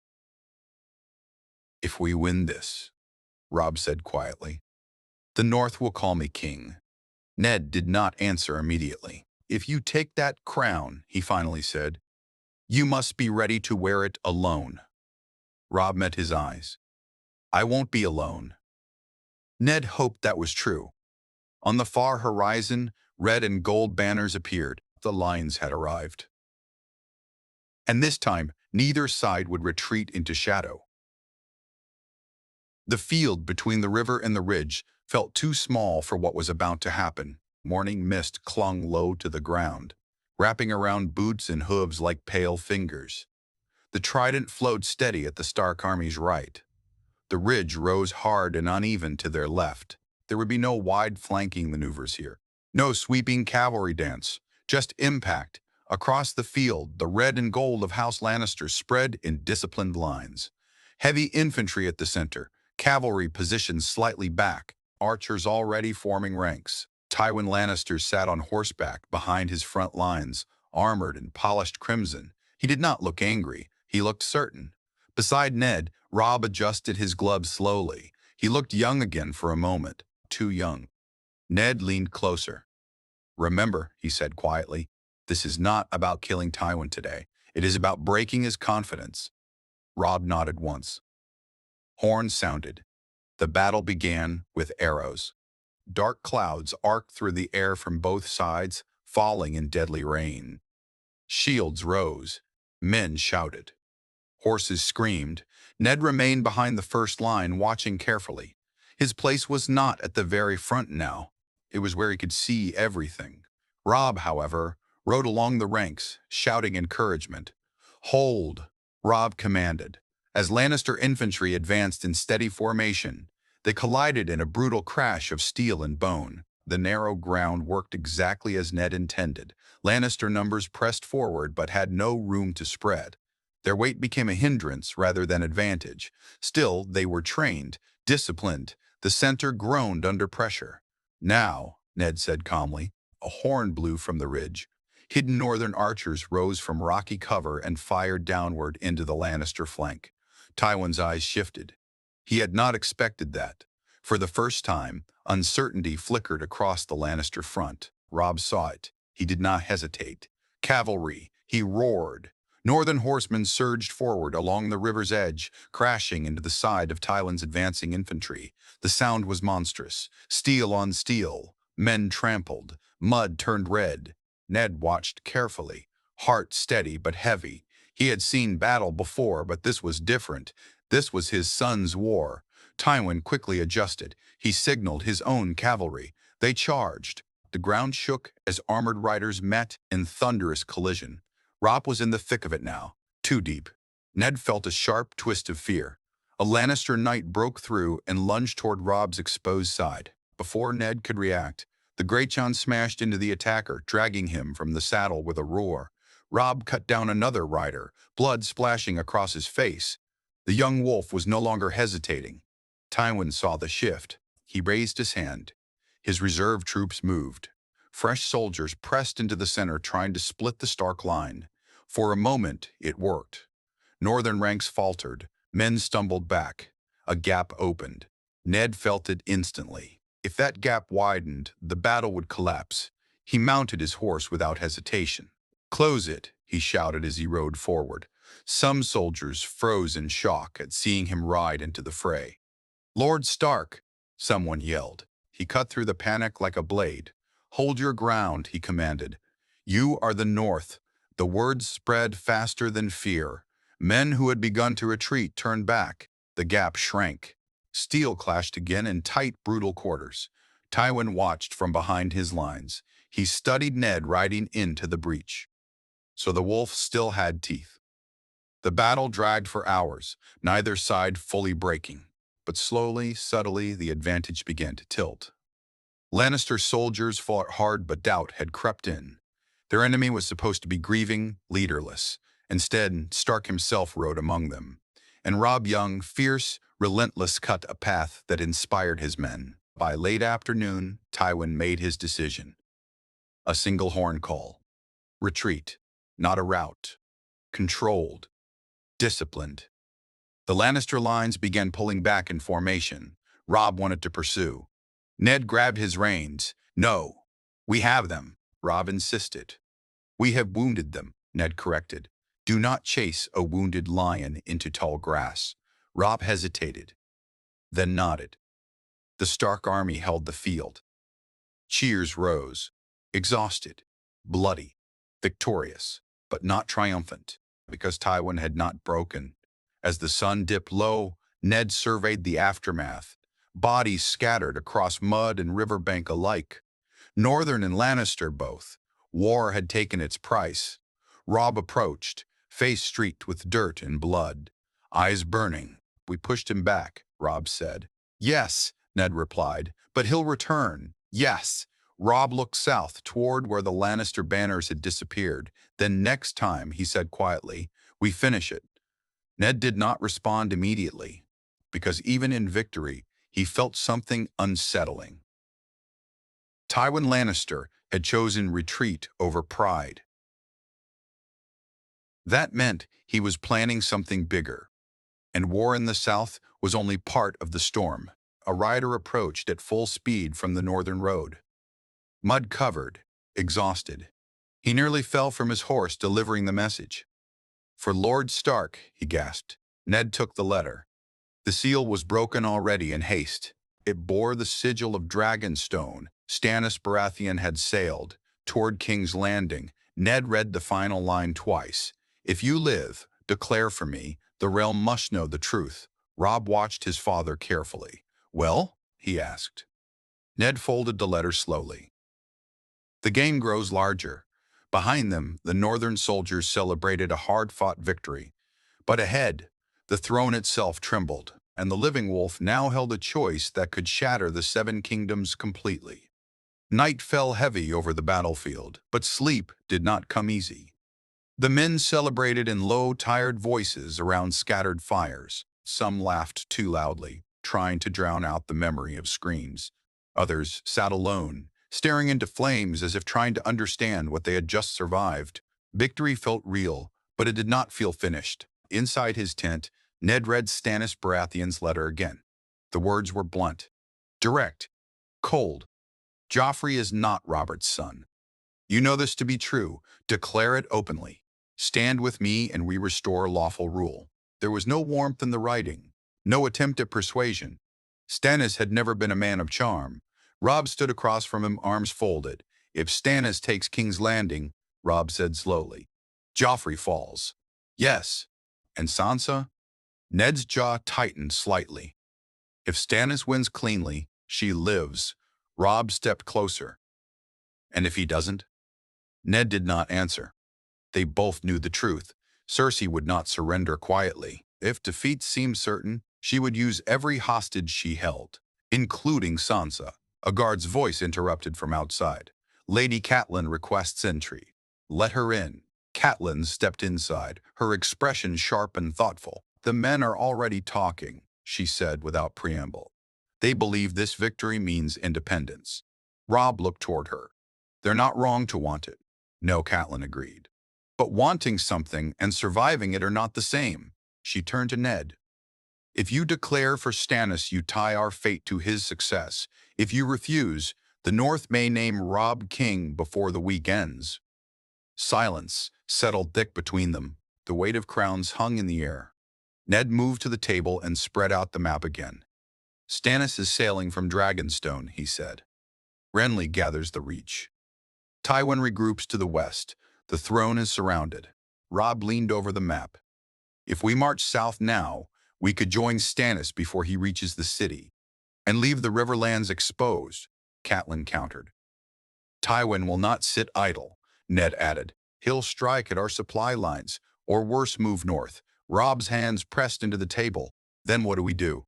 [SPEAKER 1] "If we win this," Robb said quietly, "the North will call me king." Ned did not answer immediately. "If you take that crown," he finally said, "you must be ready to wear it alone." Robb met his eyes. "I won't be alone." Ned hoped that was true. On the far horizon, red and gold banners appeared. The lines had arrived. And this time, neither side would retreat into shadow. The field between the river and the ridge felt too small for what was about to happen. Morning mist clung low to the ground, wrapping around boots and hooves like pale fingers. The trident flowed steady at the Stark army's right. The ridge rose hard and uneven to their left. There would be no wide flanking maneuvers here. No sweeping cavalry dance, just impact. Across the field, the red and gold of House Lannister spread in disciplined lines. Heavy infantry at the center, cavalry positioned slightly back, archers already forming ranks. Tywin Lannister sat on horseback behind his front lines, armored in polished crimson. He did not look angry. He looked certain. Beside Ned, Robb adjusted his gloves slowly. He looked young again for a moment, too young. Ned leaned closer. "Remember," he said quietly, "this is not about killing Tywin today. It is about breaking his confidence." Robb nodded once. Horns sounded. The battle began with arrows. Dark clouds arced through the air from both sides, falling in deadly rain. Shields rose. Men shouted. Horses screamed. Ned remained behind the first line, watching carefully. His place was not at the very front now. It was where he could see everything. Robb, however, rode along the ranks, shouting encouragement. "Hold," Robb commanded. As Lannister infantry advanced in steady formation, they collided in a brutal crash of steel and bone. The narrow ground worked exactly as Ned intended. Lannister numbers pressed forward but had no room to spread. Their weight became a hindrance rather than advantage. Still, they were trained, disciplined. The center groaned under pressure. "Now," Ned said calmly. A horn blew from the ridge. Hidden northern archers rose from rocky cover and fired downward into the Lannister flank. Tywin's eyes shifted. He had not expected that. For the first time, uncertainty flickered across the Lannister front. Robb saw it. He did not hesitate. "Cavalry!" He roared. Northern horsemen surged forward along the river's edge, crashing into the side of Tywin's advancing infantry. The sound was monstrous. Steel on steel. Men trampled. Mud turned red. Ned watched carefully, heart steady but heavy. He had seen battle before, but this was different. This was his son's war. Tywin quickly adjusted. He signaled his own cavalry. They charged. The ground shook as armored riders met in thunderous collision. Robb was in the thick of it now, too deep. Ned felt a sharp twist of fear. A Lannister knight broke through and lunged toward Robb's exposed side. Before Ned could react, the Greyjohn smashed into the attacker, dragging him from the saddle with a roar. Robb cut down another rider, blood splashing across his face. The young wolf was no longer hesitating. Tywin saw the shift. He raised his hand. His reserve troops moved. Fresh soldiers pressed into the center, trying to split the Stark line. For a moment, it worked. Northern ranks faltered. Men stumbled back. A gap opened. Ned felt it instantly. If that gap widened, the battle would collapse. He mounted his horse without hesitation. "Close it," he shouted as he rode forward. Some soldiers froze in shock at seeing him ride into the fray. "Lord Stark!" someone yelled. He cut through the panic like a blade. "Hold your ground," he commanded. "You are the North." The words spread faster than fear. Men who had begun to retreat turned back. The gap shrank. Steel clashed again in tight, brutal quarters. Tywin watched from behind his lines. He studied Ned riding into the breach. So the wolf still had teeth. The battle dragged for hours, neither side fully breaking. But slowly, subtly, the advantage began to tilt. Lannister soldiers fought hard, but doubt had crept in. Their enemy was supposed to be grieving, leaderless. Instead, Stark himself rode among them. And Robb Young, fierce, relentless, cut a path that inspired his men. By late afternoon, Tywin made his decision. A single horn call. Retreat, not a rout. Controlled, disciplined. The Lannister lines began pulling back in formation. Robb wanted to pursue. Ned grabbed his reins. "No, we have them," Robb insisted. "We have wounded them," Ned corrected. "Do not chase a wounded lion into tall grass." Robb hesitated, then nodded. The Stark army held the field. Cheers rose, exhausted, bloody, victorious, but not triumphant, because Tywin had not broken. As the sun dipped low, Ned surveyed the aftermath. Bodies scattered across mud and riverbank alike. Northern and Lannister both. War had taken its price. Robb approached, face streaked with dirt and blood, eyes burning. "We pushed him back," Robb said. "Yes," Ned replied, "but he'll return." "Yes." Robb looked south toward where the Lannister banners had disappeared. "Then next time," he said quietly, "we finish it." Ned did not respond immediately, because even in victory, he felt something unsettling. Tywin Lannister had chosen retreat over pride. That meant he was planning something bigger, and war in the south was only part of the storm. A rider approached at full speed from the northern road. Mud-covered, exhausted. He nearly fell from his horse delivering the message. "For Lord Stark," he gasped. Ned took the letter. The seal was broken already in haste. It bore the sigil of Dragonstone. Stannis Baratheon had sailed toward King's Landing. Ned read the final line twice. "If you live, declare for me. The realm must know the truth." Robb watched his father carefully. "Well?" he asked. Ned folded the letter slowly. The game grows larger. Behind them, the northern soldiers celebrated a hard-fought victory. But ahead, the throne itself trembled, and the living wolf now held a choice that could shatter the Seven Kingdoms completely. Night fell heavy over the battlefield, but sleep did not come easy. The men celebrated in low, tired voices around scattered fires. Some laughed too loudly, trying to drown out the memory of screams. Others sat alone, staring into flames as if trying to understand what they had just survived. Victory felt real, but it did not feel finished. Inside his tent, Ned read Stannis Baratheon's letter again. The words were blunt, direct, cold. "Joffrey is not Robert's son. You know this to be true. Declare it openly. Stand with me and we restore lawful rule." There was no warmth in the writing, no attempt at persuasion. Stannis had never been a man of charm. Robb stood across from him, arms folded. "If Stannis takes King's Landing," Robb said slowly, "Joffrey falls." "Yes." "And Sansa?" Ned's jaw tightened slightly. "If Stannis wins cleanly, she lives." Robb stepped closer. "And if he doesn't?" Ned did not answer. They both knew the truth. Cersei would not surrender quietly. If defeat seemed certain, she would use every hostage she held, including Sansa. A guard's voice interrupted from outside. "Lady Catelyn requests entry." "Let her in." Catelyn stepped inside, her expression sharp and thoughtful. "The men are already talking," she said without preamble. "They believe this victory means independence." Robb looked toward her. "They're not wrong to want it." "No," Catelyn agreed. "But wanting something and surviving it are not the same." She turned to Ned. "If you declare for Stannis, you tie our fate to his success. If you refuse, the North may name Robb king before the week ends." Silence settled thick between them. The weight of crowns hung in the air. Ned moved to the table and spread out the map again. "Stannis is sailing from Dragonstone," he said. "Renly gathers the Reach. Tywin regroups to the west. The throne is surrounded." Robb leaned over the map. "If we march south now, we could join Stannis before he reaches the city, and leave the Riverlands exposed," Catelyn countered. "Tywin will not sit idle," Ned added. "He'll strike at our supply lines, or worse, move north." Robb's hands pressed into the table. "Then what do we do?"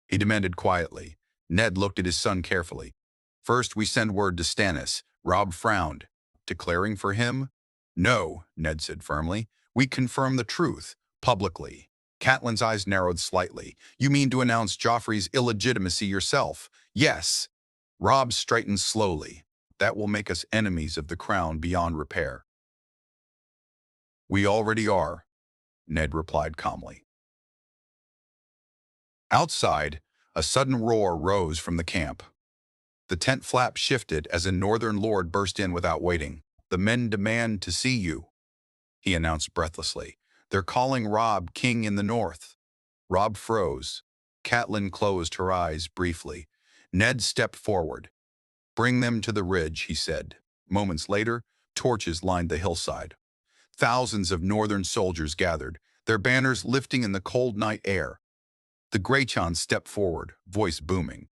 [SPEAKER 1] he demanded quietly. Ned looked at his son carefully. "First, we send word to Stannis." Robb frowned. "Declaring for him?" "No," Ned said firmly. "We confirm the truth, publicly." Catelyn's eyes narrowed slightly. "You mean to announce Joffrey's illegitimacy yourself?" "Yes." Robb straightened slowly. "That will make us enemies of the crown beyond repair." "We already are," Ned replied calmly. Outside, a sudden roar rose from the camp. The tent flap shifted as a northern lord burst in without waiting. "The men demand to see you," he announced breathlessly. "They're calling Robb king in the north." Robb froze. Catelyn closed her eyes briefly. Ned stepped forward. "Bring them to the ridge," he said. Moments later, torches lined the hillside. Thousands of northern soldiers gathered, their banners lifting in the cold night air. The Greychons stepped forward, voice booming.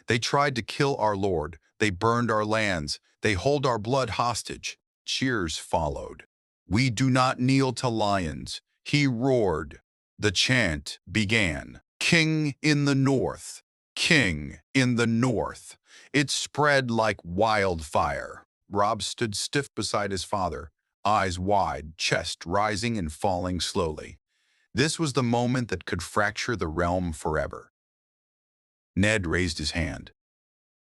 [SPEAKER 1] "They tried to kill our lord. They burned our lands. They hold our blood hostage." Cheers followed. "We do not kneel to lions," he roared. The chant began. "King in the north! King in the north!" It spread like wildfire. Robb stood stiff beside his father, eyes wide, chest rising and falling slowly. This was the moment that could fracture the realm forever. Ned raised his hand.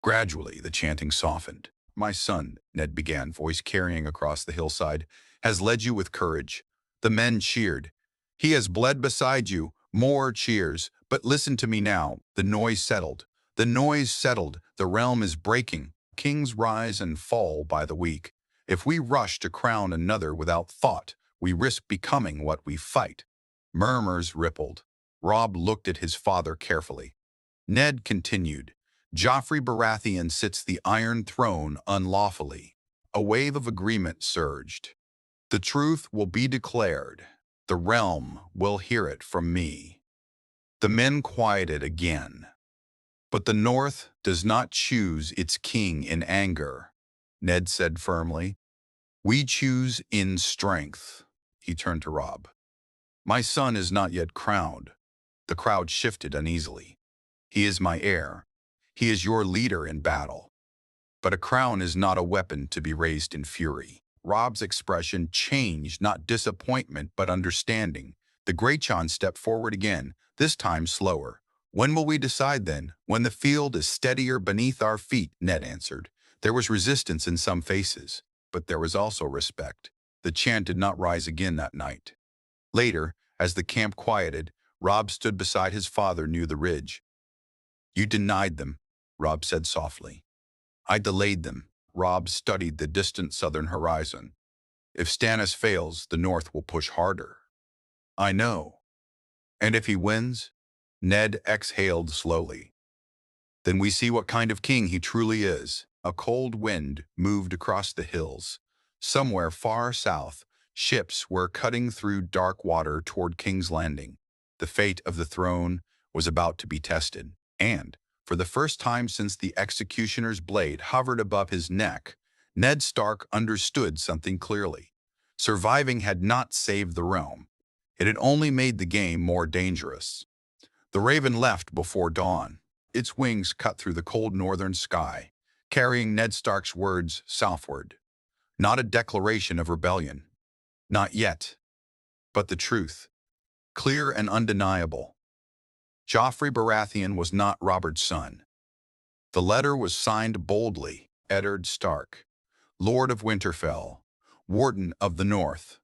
[SPEAKER 1] Gradually, the chanting softened. "My son," Ned began, voice carrying across the hillside, "has led you with courage." The men cheered. "He has bled beside you." More cheers. "But listen to me now." The noise settled. The noise settled. "The realm is breaking. Kings rise and fall by the week. If we rush to crown another without thought, we risk becoming what we fight." Murmurs rippled. Robb looked at his father carefully. Ned continued. "Joffrey Baratheon sits the Iron Throne unlawfully." A wave of agreement surged. "The truth will be declared. The realm will hear it from me." The men quieted again. "But the North does not choose its king in anger," Ned said firmly. "We choose in strength." He turned to Robb. "My son is not yet crowned." The crowd shifted uneasily. "He is my heir. He is your leader in battle. But a crown is not a weapon to be raised in fury." Robb's expression changed, not disappointment, but understanding. The Greychan stepped forward again, this time slower. "When will we decide then?" "When the field is steadier beneath our feet," Ned answered. There was resistance in some faces, but there was also respect. The chant did not rise again that night. Later, as the camp quieted, Robb stood beside his father near the ridge. "You denied them," Robb said softly. "I delayed them." Robb studied the distant southern horizon. "If Stannis fails, the North will push harder." "I know." "And if he wins?" Ned exhaled slowly. "Then we see what kind of king he truly is." A cold wind moved across the hills. Somewhere far south, ships were cutting through dark water toward King's Landing. The fate of the throne was about to be tested, and, for the first time since the executioner's blade hovered above his neck, Ned Stark understood something clearly. Surviving had not saved the realm. It had only made the game more dangerous. The raven left before dawn. Its wings cut through the cold northern sky, carrying Ned Stark's words southward. Not a declaration of rebellion. Not yet. But the truth. Clear and undeniable. Joffrey Baratheon was not Robert's son. The letter was signed boldly, Eddard Stark, Lord of Winterfell, Warden of the North.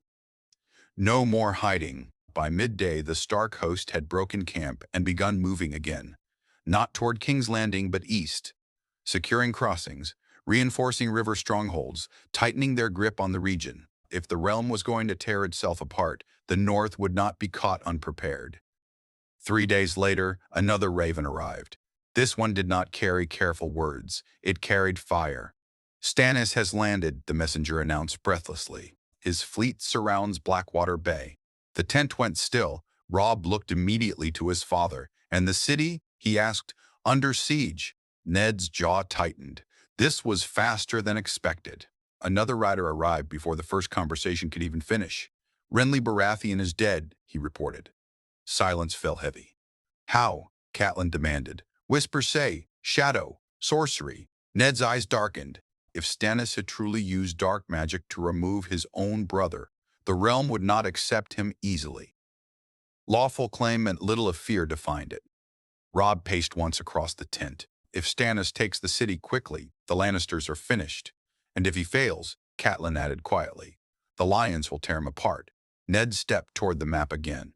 [SPEAKER 1] No more hiding. By midday, the Stark host had broken camp and begun moving again. Not toward King's Landing, but east, securing crossings, reinforcing river strongholds, tightening their grip on the region. If the realm was going to tear itself apart, the North would not be caught unprepared. 3 days later, another raven arrived. This one did not carry careful words. It carried fire. "Stannis has landed," the messenger announced breathlessly. "His fleet surrounds Blackwater Bay." The tent went still. Robb looked immediately to his father. "And the city?" he asked. "Under siege." Ned's jaw tightened. This was faster than expected. Another rider arrived before the first conversation could even finish. "Renly Baratheon is dead," he reported. Silence fell heavy. "How?" Catelyn demanded. "Whispers say, shadow, sorcery." Ned's eyes darkened. If Stannis had truly used dark magic to remove his own brother, the realm would not accept him easily. Lawful claim meant little if fear defined it. Robb paced once across the tent. "If Stannis takes the city quickly, the Lannisters are finished. And if he fails," Catelyn added quietly, "the lions will tear him apart." Ned stepped toward the map again.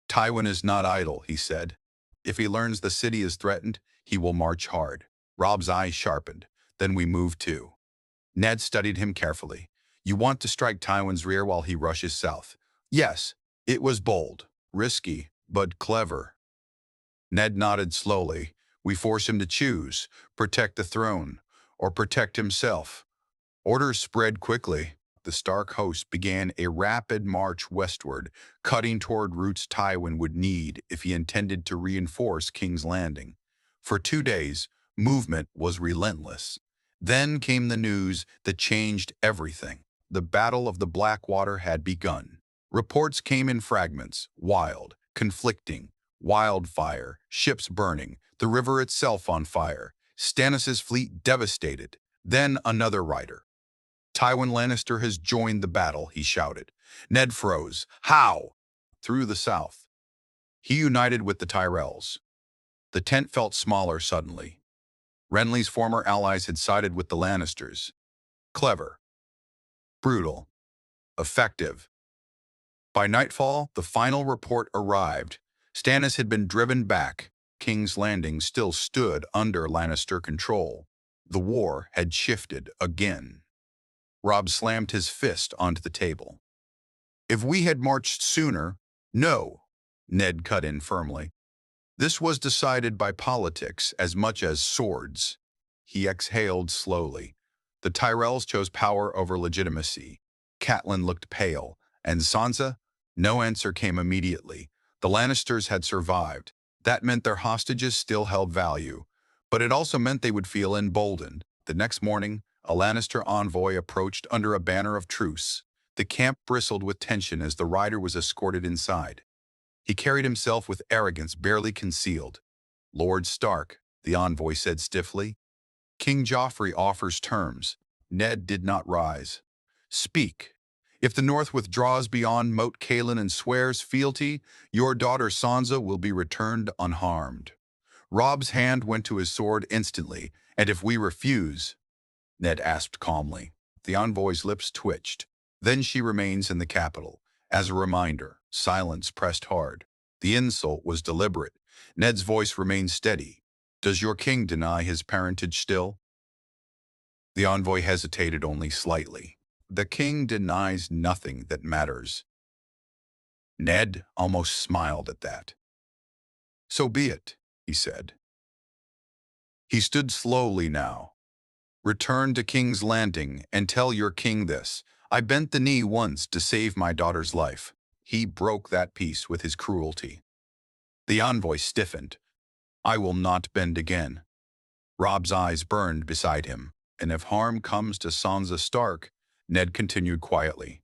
[SPEAKER 1] "Tywin is not idle," he said. "If he learns the city is threatened, he will march hard." Robb's eyes sharpened. "Then we move too." Ned studied him carefully. "You want to strike Tywin's rear while he rushes south?" "Yes." It was bold, risky, but clever. Ned nodded slowly. "We force him to choose, protect the throne, or protect himself." Orders spread quickly. The Stark host began a rapid march westward, cutting toward routes Tywin would need if he intended to reinforce King's Landing. For 2 days, movement was relentless. Then came the news that changed everything. The Battle of the Blackwater had begun. Reports came in fragments, wild, conflicting, wildfire, ships burning, the river itself on fire, Stannis' fleet devastated. Then another rider. "Tywin Lannister has joined the battle," he shouted. Ned froze. "How?" "Through the south. He united with the Tyrells." The tent felt smaller suddenly. Renly's former allies had sided with the Lannisters. Clever, brutal, effective. By nightfall, the final report arrived. Stannis had been driven back. King's Landing still stood under Lannister control. The war had shifted again. Robb slammed his fist onto the table. If we had marched sooner, no, Ned cut in firmly. This was decided by politics as much as swords. He exhaled slowly. The Tyrells chose power over legitimacy. Catelyn looked pale, and Sansa? No answer came immediately. The Lannisters had survived. That meant their hostages still held value. But it also meant they would feel emboldened. The next morning, a Lannister envoy approached under a banner of truce. The camp bristled with tension as the rider was escorted inside. He carried himself with arrogance barely concealed. Lord Stark, the envoy said stiffly. King Joffrey offers terms. Ned did not rise. Speak. If the North withdraws beyond Moat Cailin and swears fealty, your daughter Sansa will be returned unharmed. Robb's hand went to his sword instantly, and if we refuse, Ned asked calmly. The envoy's lips twitched. Then she remains in the capital. As a reminder, silence pressed hard. The insult was deliberate. Ned's voice remained steady. Does your king deny his parentage still? The envoy hesitated only slightly. The king denies nothing that matters. Ned almost smiled at that. So be it, he said. He stood slowly now. Return to King's Landing and tell your king this. I bent the knee once to save my daughter's life. He broke that peace with his cruelty. The envoy stiffened. I will not bend again. Robb's eyes burned beside him. And if harm comes to Sansa Stark, Ned continued quietly,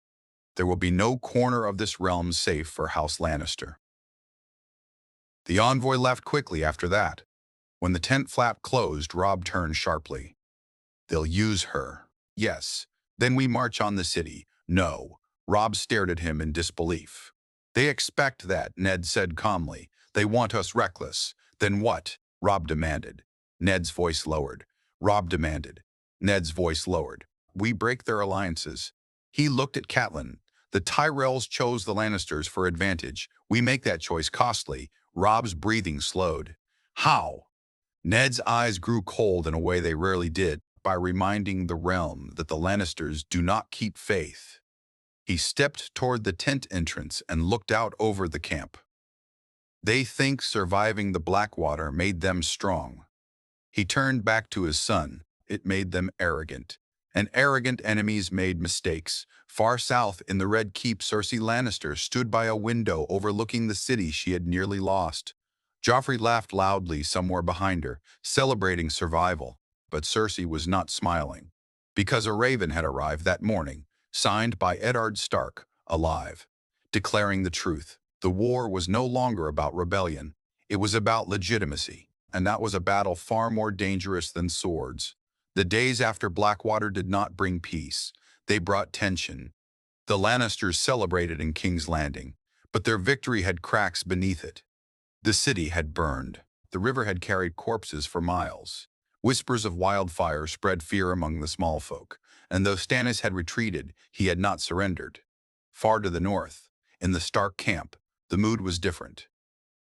[SPEAKER 1] there will be no corner of this realm safe for House Lannister. The envoy left quickly after that. When the tent flap closed, Robb turned sharply. They'll use her. Yes. Then we march on the city. No. Robb stared at him in disbelief. They expect that, Ned said calmly. They want us reckless. Then what? Robb demanded. Ned's voice lowered. Robb demanded. Ned's voice lowered. We break their alliances. He looked at Catelyn. The Tyrells chose the Lannisters for advantage. We make that choice costly. Robb's breathing slowed. How? Ned's eyes grew cold in a way they rarely did, by reminding the realm that the Lannisters do not keep faith. He stepped toward the tent entrance and looked out over the camp. They think surviving the Blackwater made them strong. He turned back to his son. It made them arrogant. And arrogant enemies made mistakes. Far south in the Red Keep, Cersei Lannister stood by a window overlooking the city she had nearly lost. Joffrey laughed loudly somewhere behind her, celebrating survival. But Cersei was not smiling, because a raven had arrived that morning, signed by Eddard Stark, alive, declaring the truth. The war was no longer about rebellion. It was about legitimacy, and that was a battle far more dangerous than swords. The days after Blackwater did not bring peace. They brought tension. The Lannisters celebrated in King's Landing, but their victory had cracks beneath it. The city had burned. The river had carried corpses for miles. Whispers of wildfire spread fear among the small folk, and though Stannis had retreated, he had not surrendered. Far to the north, in the Stark camp, the mood was different.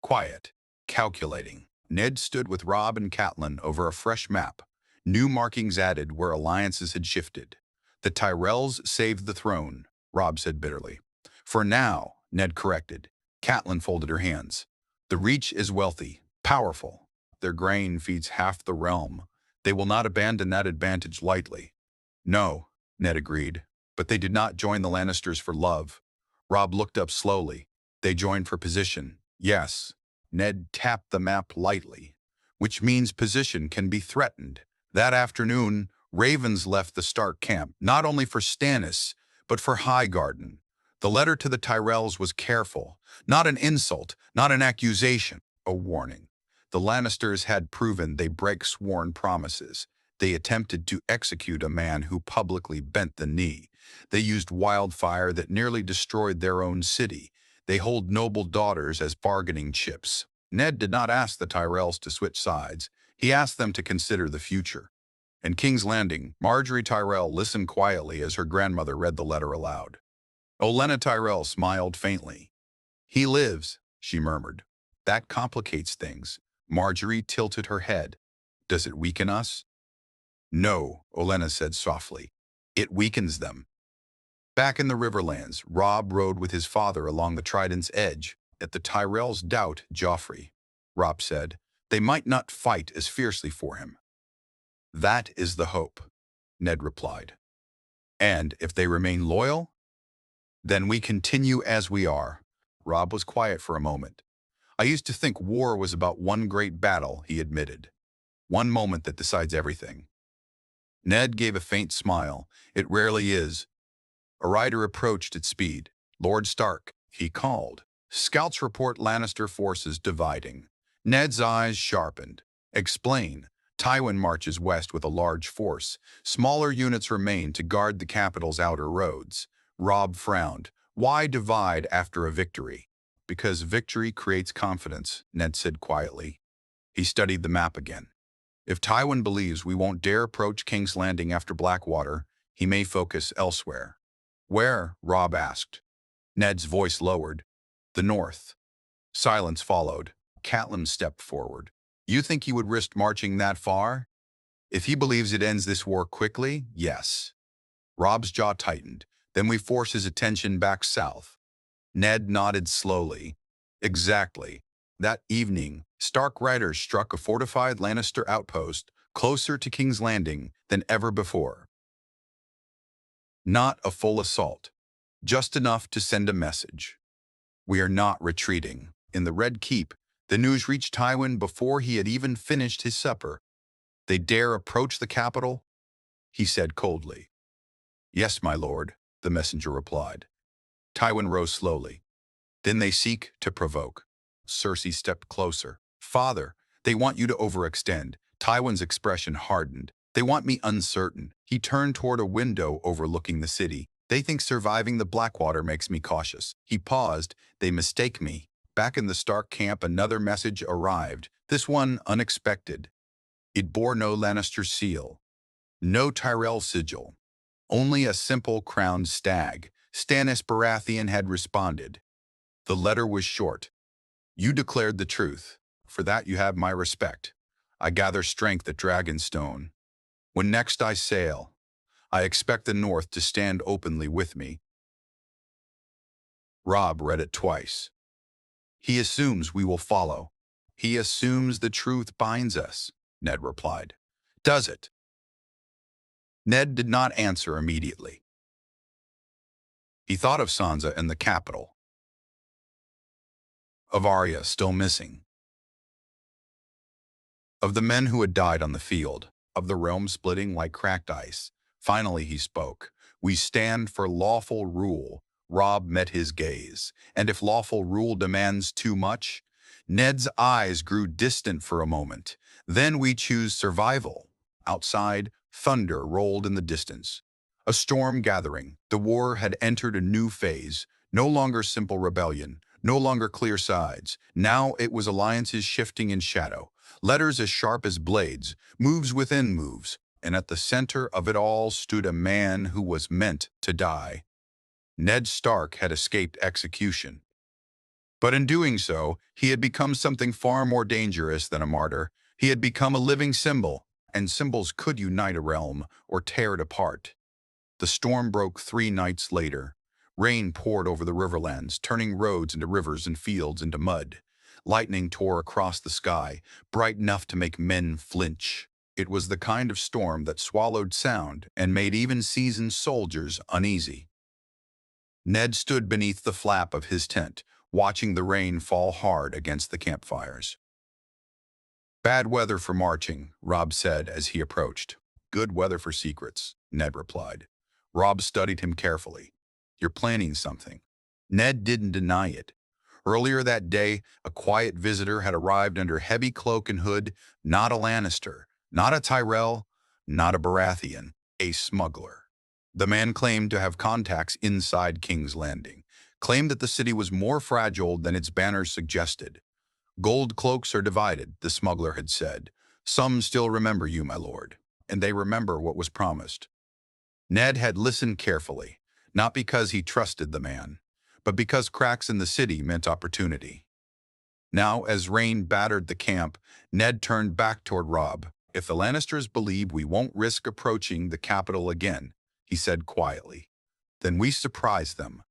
[SPEAKER 1] Quiet, calculating. Ned stood with Robb and Catelyn over a fresh map, new markings added where alliances had shifted. The Tyrells saved the throne, Robb said bitterly. For now, Ned corrected. Catelyn folded her hands. The Reach is wealthy, powerful. Their grain feeds half the realm. They will not abandon that advantage lightly. No, Ned agreed, but they did not join the Lannisters for love. Robb looked up slowly. They joined for position. Yes. Ned tapped the map lightly, which means position can be threatened. That afternoon, ravens left the Stark camp, not only for Stannis, but for Highgarden. The letter to the Tyrells was careful, not an insult, not an accusation, a warning. The Lannisters had proven they break sworn promises. They attempted to execute a man who publicly bent the knee. They used wildfire that nearly destroyed their own city. They hold noble daughters as bargaining chips. Ned did not ask the Tyrells to switch sides. He asked them to consider the future. In King's Landing, Marjorie Tyrell listened quietly as her grandmother read the letter aloud. Olenna Tyrell smiled faintly. "He lives," she murmured. "That complicates things." Marjorie tilted her head. "Does it weaken us?" "No," Olenna said softly. "It weakens them." Back in the Riverlands, Robb rode with his father along the Trident's edge. At the Tyrells doubt Joffrey, Robb said. They might not fight as fiercely for him. "That is the hope," Ned replied. "And if they remain loyal, then we continue as we are." Robb was quiet for a moment. "I used to think war was about one great battle," he admitted. "One moment that decides everything." Ned gave a faint smile. "It rarely is." A rider approached at speed. "Lord Stark," he called. "Scouts report Lannister forces dividing." Ned's eyes sharpened. "Explain." "Tywin marches west with a large force. Smaller units remain to guard the capital's outer roads." Robb frowned. "Why divide after a victory?" "Because victory creates confidence," Ned said quietly. He studied the map again. "If Tywin believes we won't dare approach King's Landing after Blackwater, he may focus elsewhere." "Where?" Robb asked. Ned's voice lowered. "The north." Silence followed. Catelyn stepped forward. "You think he would risk marching that far?" "If he believes it ends this war quickly, yes." Robb's jaw tightened. "Then we force his attention back south." Ned nodded slowly. "Exactly." That evening, Stark riders struck a fortified Lannister outpost closer to King's Landing than ever before. Not a full assault, just enough to send a message. "We are not retreating." In the Red Keep, the news reached Tywin before he had even finished his supper. "They dare approach the capital?" he said coldly. "Yes, my lord," the messenger replied. Tywin rose slowly. "Then they seek to provoke." Cersei stepped closer. "Father, they want you to overextend." Tywin's expression hardened. "They want me uncertain." He turned toward a window overlooking the city. "They think surviving the Blackwater makes me cautious." He paused. "They mistake me." Back in the Stark camp, another message arrived, this one unexpected. It bore no Lannister seal, no Tyrell sigil, only a simple crowned stag. Stannis Baratheon had responded. The letter was short. "You declared the truth. For that you have my respect. I gather strength at Dragonstone. When next I sail, I expect the North to stand openly with me." Robb read it twice. "He assumes we will follow." "He assumes the truth binds us," Ned replied. "Does it?" Ned did not answer immediately. He thought of Sansa and the capital, of Arya still missing, of the men who had died on the field, of the realm splitting like cracked ice. Finally he spoke. "We stand for lawful rule." Robb met his gaze. "And if lawful rule demands too much?" Ned's eyes grew distant for a moment. "Then we choose survival." Outside, thunder rolled in the distance. A storm gathering. The war had entered a new phase. No longer simple rebellion. No longer clear sides. Now it was alliances shifting in shadow. Letters as sharp as blades, moves within moves, and at the center of it all stood a man who was meant to die. Ned Stark had escaped execution. But in doing so, he had become something far more dangerous than a martyr. He had become a living symbol, and symbols could unite a realm or tear it apart. The storm broke 3 nights later. Rain poured over the riverlands, turning roads into rivers and fields into mud. Lightning tore across the sky, bright enough to make men flinch. It was the kind of storm that swallowed sound and made even seasoned soldiers uneasy. Ned stood beneath the flap of his tent, watching the rain fall hard against the campfires. "Bad weather for marching," Robb said as he approached. "Good weather for secrets," Ned replied. Robb studied him carefully. "You're planning something." Ned didn't deny it. Earlier that day, a quiet visitor had arrived under heavy cloak and hood, not a Lannister, not a Tyrell, not a Baratheon, a smuggler. The man claimed to have contacts inside King's Landing, claimed that the city was more fragile than its banners suggested. "Gold cloaks are divided," the smuggler had said. Some still remember you, my lord, and they remember what was promised. Ned had listened carefully, not because he trusted the man, but because cracks in the city meant opportunity. Now, as rain battered the camp, Ned turned back toward Robb. If the Lannisters believe we won't risk approaching the capital again, he said quietly, then we surprise them.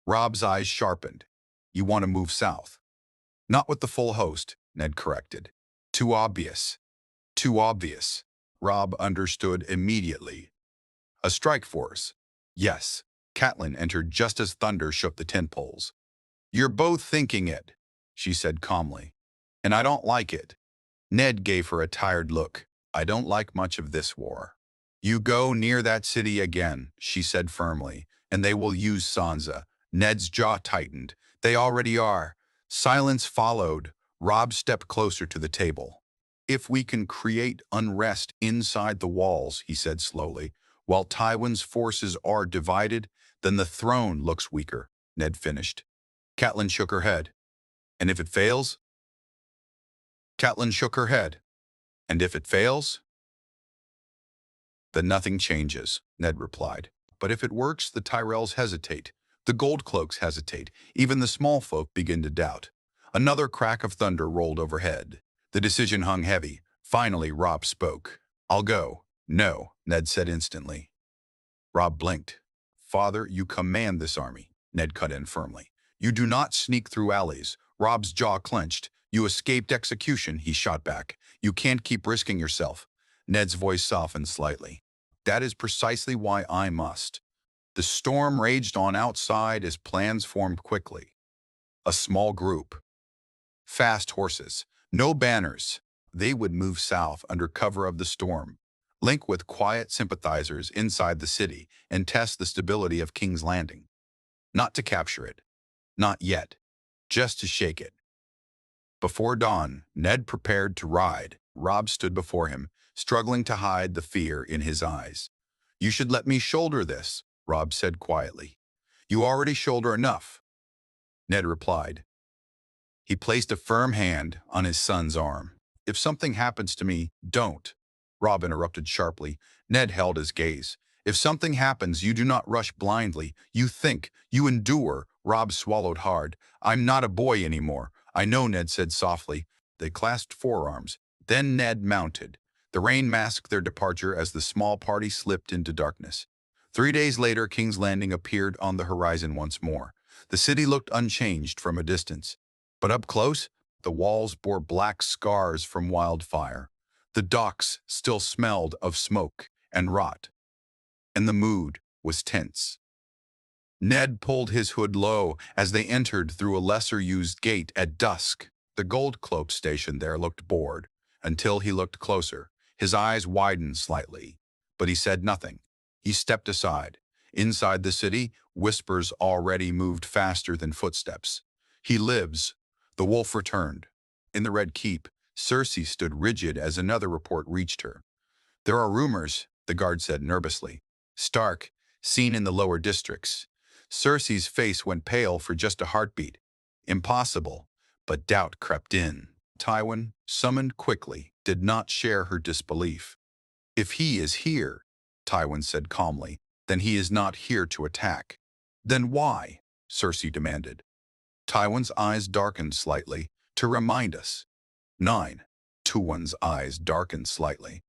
[SPEAKER 1] Robb's eyes sharpened. You want to move south? Not with the full host, Ned corrected. Too obvious. Too obvious. Robb understood immediately. A strike force. Yes. Catelyn entered just as thunder shook the tent poles. You're both thinking it, she said calmly. And I don't like it. Ned gave her a tired look. I don't like much of this war. You go near that city again, she said firmly, and they will use Sansa. Ned's jaw tightened. They already are. Silence followed. Robb stepped closer to the table. If we can create unrest inside the walls, he said slowly, while Tywin's forces are divided, then the throne looks weaker, Ned finished. Catelyn shook her head. And if it fails? Catelyn shook her head. And if it fails? Then nothing changes, Ned replied. But if it works, the Tyrells hesitate. The Goldcloaks hesitate. Even the small folk begin to doubt. Another crack of thunder rolled overhead. The decision hung heavy. Finally, Robb spoke. I'll go. No, Ned said instantly. Robb blinked. Father, you command this army, Ned cut in firmly. You do not sneak through alleys. Robb's jaw clenched. You escaped execution, he shot back. You can't keep risking yourself. Ned's voice softened slightly. That is precisely why I must. The storm raged on outside as plans formed quickly. A small group. Fast horses. No banners. They would move south under cover of the storm, link with quiet sympathizers inside the city, and test the stability of King's Landing. Not to capture it. Not yet. Just to shake it. Before dawn, Ned prepared to ride. Robb stood before him, struggling to hide the fear in his eyes. You should let me shoulder this, Robb said quietly. You already shoulder enough, Ned replied. He placed a firm hand on his son's arm. If something happens to me, don't. Robb interrupted sharply. Ned held his gaze. If something happens, you do not rush blindly. You think, you endure. Robb swallowed hard. I'm not a boy anymore. I know, Ned said softly. They clasped forearms. Then Ned mounted. The rain masked their departure as the small party slipped into darkness. 3 days later, King's Landing appeared on the horizon once more. The city looked unchanged from a distance. But up close, the walls bore black scars from wildfire. The docks still smelled of smoke and rot. And the mood was tense. Ned pulled his hood low as they entered through a lesser-used gate at dusk. The Goldcloak station there looked bored, until he looked closer. His eyes widened slightly, but he said nothing. He stepped aside. Inside the city, whispers already moved faster than footsteps. He lives. The wolf returned. In the Red Keep, Cersei stood rigid as another report reached her. There are rumors, the guard said nervously. Stark, seen in the lower districts. Cersei's face went pale for just a heartbeat. Impossible, but doubt crept in. Tywin, summoned quickly, did not share her disbelief. If he is here, Tywin said calmly, then he is not here to attack. Then why? Cersei demanded. Tywin's eyes darkened slightly. To remind us. 9. Tywin's eyes darkened slightly.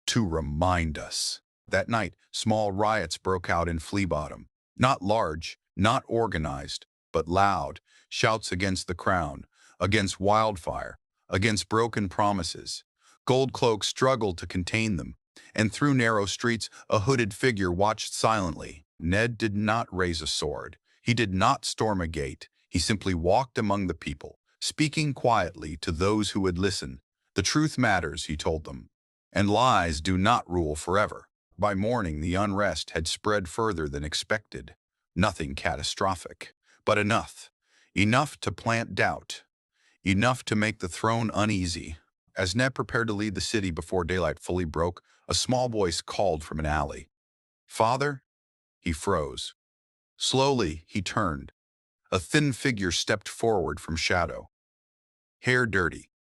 [SPEAKER 1] To remind us. That night, small riots broke out in Flea Bottom. Not large, not organized, but loud. Shouts against the crown, against wildfire, against broken promises. Goldcloak struggled to contain them, and through narrow streets, a hooded figure watched silently. Ned did not raise a sword. He did not storm a gate. He simply walked among the people, speaking quietly to those who would listen. The truth matters, he told them, and lies do not rule forever. By morning, the unrest had spread further than expected. Nothing catastrophic, but enough. Enough to plant doubt. Enough to make the throne uneasy. As Ned prepared to leave the city before daylight fully broke, a small voice called from an alley. Father? He froze. Slowly, he turned. A thin figure stepped forward from shadow. Hair dirty.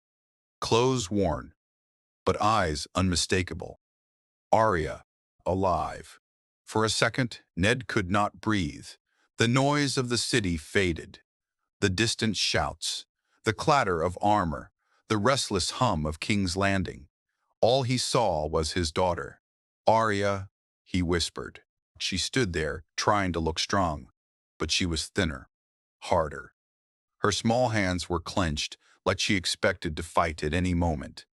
[SPEAKER 1] Clothes worn. but eyes unmistakable. Arya, alive. For a second, Ned could not breathe. The noise of the city faded. The distant shouts, the clatter of armor, the restless hum of King's Landing. All he saw was his daughter. Arya, he whispered. She stood there, trying to look strong, but she was thinner, harder. Her small hands were clenched, like she expected to fight at any moment.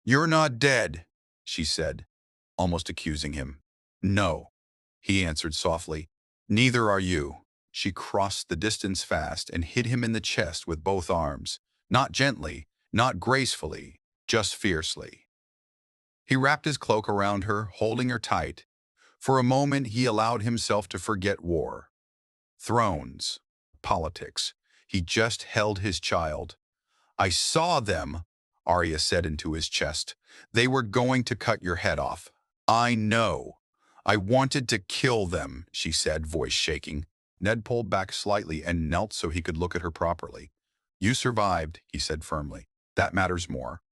[SPEAKER 1] "You're not dead," she said, almost accusing him. "No," he answered softly. "Neither are you." She crossed the distance fast and hit him in the chest with both arms. Not gently, not gracefully, just fiercely. He wrapped his cloak around her, holding her tight. For a moment he allowed himself to forget war, thrones, politics. He just held his child. "I saw them," Arya said into his chest. "They were going to cut your head off. I know. I wanted to kill them," she said, voice shaking. Ned pulled back slightly and knelt so he could look at her properly. "You survived," he said firmly. "That matters more."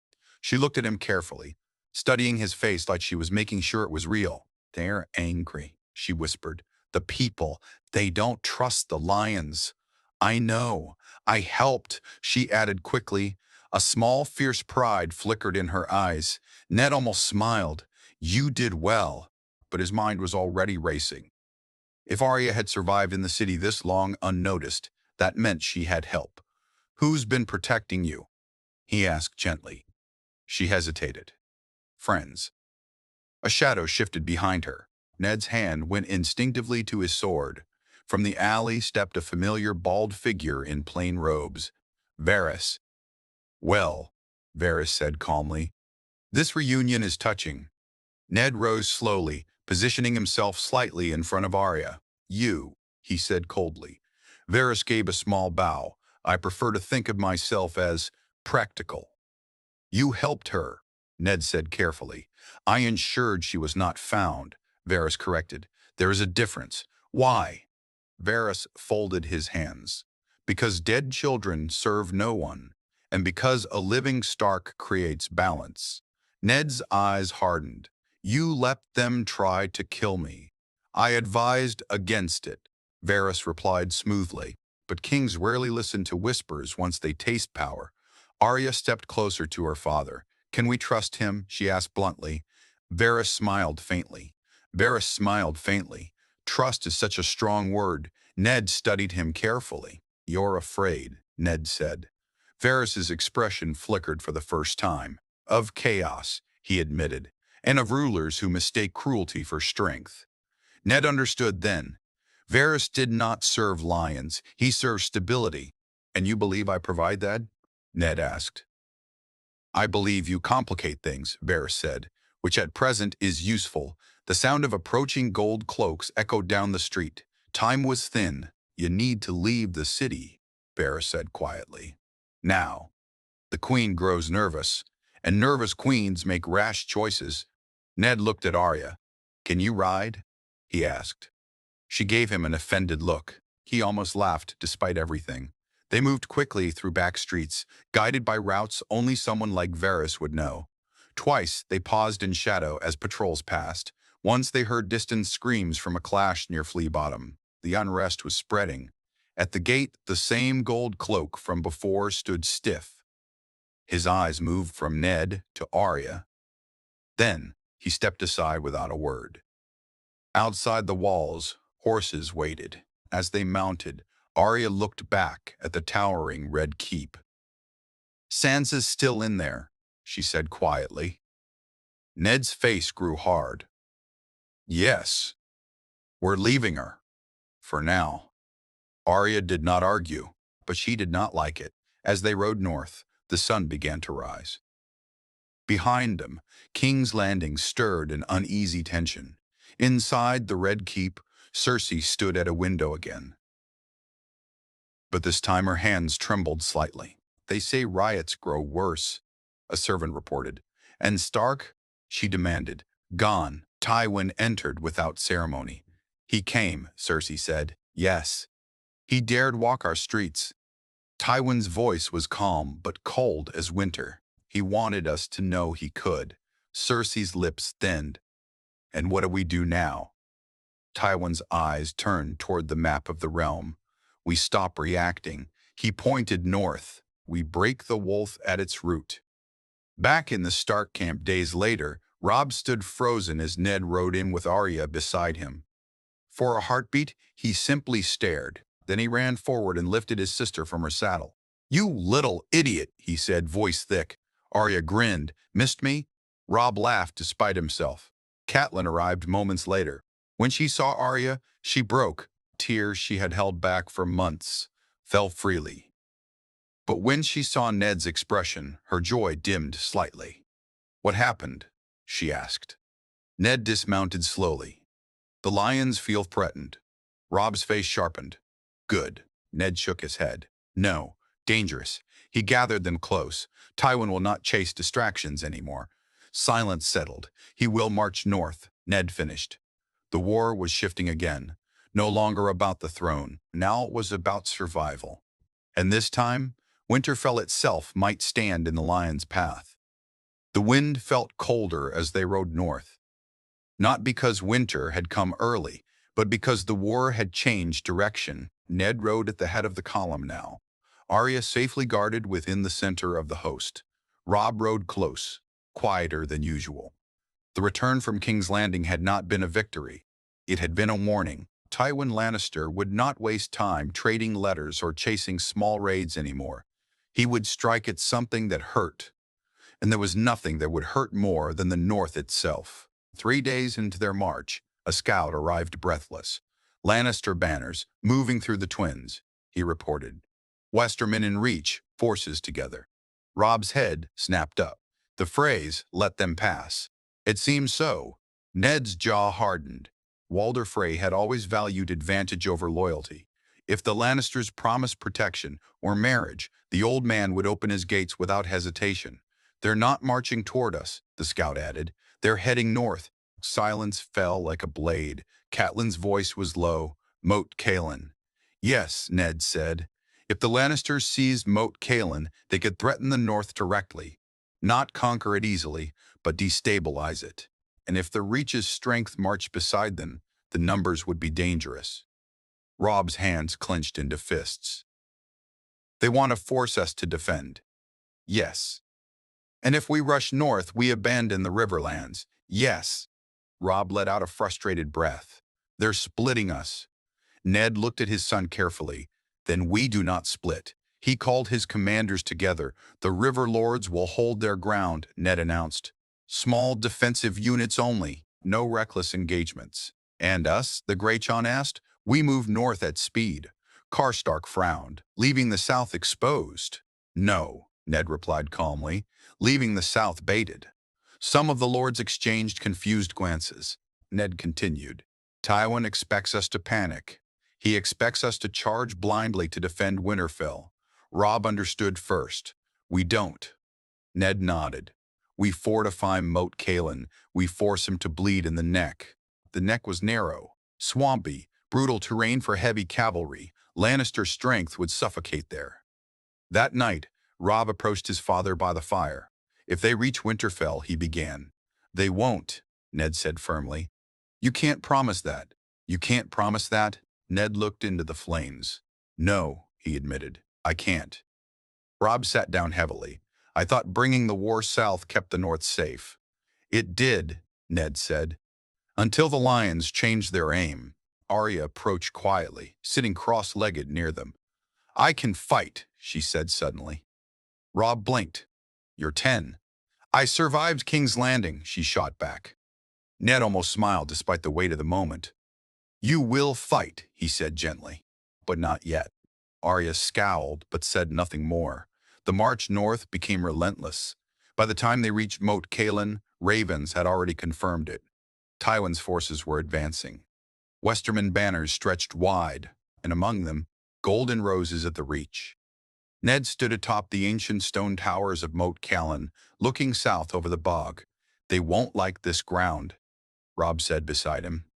[SPEAKER 1] She looked at him carefully, studying his face like she was making sure it was real. "They're angry," she whispered. "The people, they don't trust the lions." "I know. I helped," she added quickly. A small, fierce pride flickered in her eyes. Ned almost smiled. "You did well." But his mind was already racing. If Arya had survived in the city this long unnoticed, that meant she had help. "Who's been protecting you?" he asked gently. She hesitated. "Friends." A shadow shifted behind her. Ned's hand went instinctively to his sword. From the alley stepped a familiar bald figure in plain robes. Varys. "Well," Varys said calmly, "this reunion is touching." Ned rose slowly, positioning himself slightly in front of Arya. "You," he said coldly. Varys gave a small bow. "I prefer to think of myself as practical." "You helped her," Ned said carefully. "I ensured she was not found," Varys corrected. "There is a difference." "Why?" Varys folded his hands. "Because dead children serve no one, and because a living Stark creates balance." Ned's eyes hardened. "You let them try to kill me." "I advised against it," Varys replied smoothly. "But kings rarely listen to whispers once they taste power." Arya stepped closer to her father. "Can we trust him?" she asked bluntly. Varys smiled faintly. Trust is such a strong word. Ned studied him carefully. "You're afraid," Ned said. Varys's expression flickered for the first time. "Of chaos," he admitted, "and of rulers who mistake cruelty for strength." Ned understood then. Varys did not serve lions. He served stability. "And you believe I provide that?" Ned asked. "I believe you complicate things," Varys said, "which at present is useful." The sound of approaching gold cloaks echoed down the street. Time was thin. "You need to leave the city," Varys said quietly. "Now." The queen grows nervous, and nervous queens make rash choices. Ned looked at Arya. "Can you ride?" he asked. She gave him an offended look. He almost laughed despite everything. They moved quickly through back streets, guided by routes only someone like Varys would know. Twice they paused in shadow as patrols passed. Once they heard distant screams from a clash near Flea Bottom. The unrest was spreading. At the gate, the same gold cloak from before stood stiff. His eyes moved from Ned to Arya. Then he stepped aside without a word. Outside the walls, horses waited. As they mounted, Arya looked back at the towering red keep. "Sansa's still in there," she said quietly. Ned's face grew hard. "Yes, we're leaving her. For now." Arya did not argue, but she did not like it. As they rode north, the sun began to rise. Behind them, King's Landing stirred in uneasy tension. Inside the Red Keep, Cersei stood at a window again. But this time her hands trembled slightly. "They say riots grow worse," a servant reported. "And Stark?" she demanded. "Gone." Tywin entered without ceremony. "He came," Cersei said. "Yes. He dared walk our streets." Tywin's voice was calm but cold as winter. He wanted us to know he could. Cersei's lips thinned. And what do we do now? Tywin's eyes turned toward the map of the realm. We stop reacting. He pointed north. We break the wolf at its root. Back in the Stark camp days later, Robb stood frozen as Ned rode in with Arya beside him. For a heartbeat, he simply stared. Then he ran forward and lifted his sister from her saddle. "You little idiot," he said, voice thick. Arya grinned. "Missed me?" Robb laughed despite himself. Catelyn arrived moments later. When she saw Arya, she broke. Tears she had held back for months fell freely. But when she saw Ned's expression, her joy dimmed slightly. "What happened?" she asked. Ned dismounted slowly. "The lions feel threatened." Robb's face sharpened. "Good." Ned shook his head. "No. Dangerous." He gathered them close. "Tywin will not chase distractions anymore." Silence settled. "He will march north," Ned finished. The war was shifting again. No longer about the throne. Now it was about survival. And this time, Winterfell itself might stand in the lion's path. The wind felt colder as they rode north. Not because winter had come early, but because the war had changed direction. Ned rode at the head of the column now. Arya safely guarded within the center of the host. Robb rode close, quieter than usual. The return from King's Landing had not been a victory. It had been a warning. Tywin Lannister would not waste time trading letters or chasing small raids anymore. He would strike at something that hurt, and there was nothing that would hurt more than the North itself. 3 days into their march, a scout arrived breathless. "Lannister banners, moving through the Twins," he reported. "Westermen in reach, forces together." Robb's head snapped up. The phrase, "let them pass." It seemed so. Ned's jaw hardened. Walder Frey had always valued advantage over loyalty. If the Lannisters promised protection or marriage, the old man would open his gates without hesitation. "They're not marching toward us," the scout added. "They're heading north." Silence fell like a blade. Catelyn's voice was low. "Moat Cailin." "Yes," Ned said. "If the Lannisters seized Moat Cailin, they could threaten the north directly. Not conquer it easily, but destabilize it. And if the Reach's strength marched beside them, the numbers would be dangerous." Robb's hands clenched into fists. "They want to force us to defend." "Yes." "And if we rush north, we abandon the Riverlands." "Yes." Robb let out a frustrated breath. "They're splitting us." Ned looked at his son carefully. "Then we do not split." He called his commanders together. "The River Lords will hold their ground," Ned announced. "Small defensive units only, no reckless engagements." "And us?" the Greyjohn asked. "We move north at speed." Karstark frowned. "Leaving the south exposed?" "No," Ned replied calmly. "Leaving the south baited." Some of the lords exchanged confused glances. Ned continued. "Tywin expects us to panic. He expects us to charge blindly to defend Winterfell. Robb understood first. We don't." Ned nodded. "We fortify Moat Cailin. We force him to bleed in the neck." The neck was narrow, swampy, brutal terrain for heavy cavalry. Lannister's strength would suffocate there. That night, Robb approached his father by the fire. "If they reach Winterfell," he began. "They won't," Ned said firmly. "You can't promise that." "You can't promise that?" Ned looked into the flames. "No," he admitted. "I can't." Robb sat down heavily. "I thought bringing the war south kept the North safe." "It did," Ned said, "until the lions changed their aim." Arya approached quietly, sitting cross-legged near them. "I can fight," she said suddenly. Robb blinked. "You're 10. "I survived King's Landing," she shot back. Ned almost smiled despite the weight of the moment. "You will fight," he said gently. "But not yet." Arya scowled, but said nothing more. The march north became relentless. By the time they reached Moat Cailin, ravens had already confirmed it. Tywin's forces were advancing. Westermen banners stretched wide, and among them, golden roses at the reach. Ned stood atop the ancient stone towers of Moat Cailin, looking south over the bog. "They won't like this ground," Robb said beside him.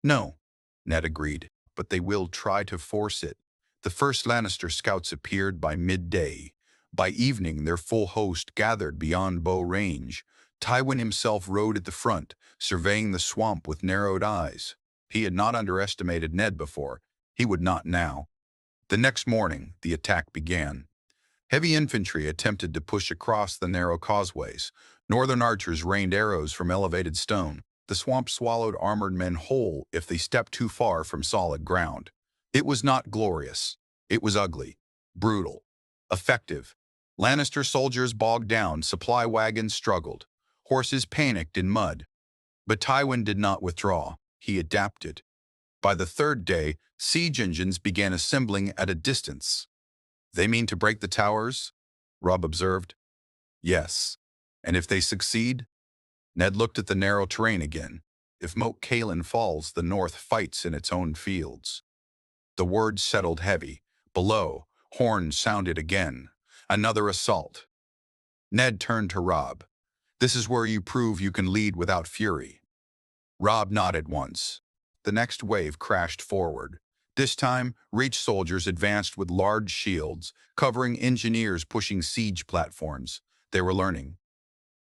[SPEAKER 1] "No," Ned agreed, "but they will try to force it." The first Lannister scouts appeared by midday. By evening, their full host gathered beyond bow range. Tywin himself rode at the front, surveying the swamp with narrowed eyes. He had not underestimated Ned before. He would not now. The next morning, the attack began. Heavy infantry attempted to push across the narrow causeways. Northern archers rained arrows from elevated stone. The swamp swallowed armored men whole if they stepped too far from solid ground. It was not glorious. It was ugly, brutal, effective. Lannister soldiers bogged down, supply wagons struggled. Horses panicked in mud. But Tywin did not withdraw. He adapted. By the third day, siege engines began assembling at a distance. "They mean to break the towers?" Robb observed. "Yes. And if they succeed?" Ned looked at the narrow terrain again. "If Moat Cailin falls, the North fights in its own fields." The words settled heavy. Below, horns sounded again. Another assault. Ned turned to Robb. "This is where you prove you can lead without fury." Robb nodded once. The next wave crashed forward. This time, Reach soldiers advanced with large shields, covering engineers pushing siege platforms. They were learning.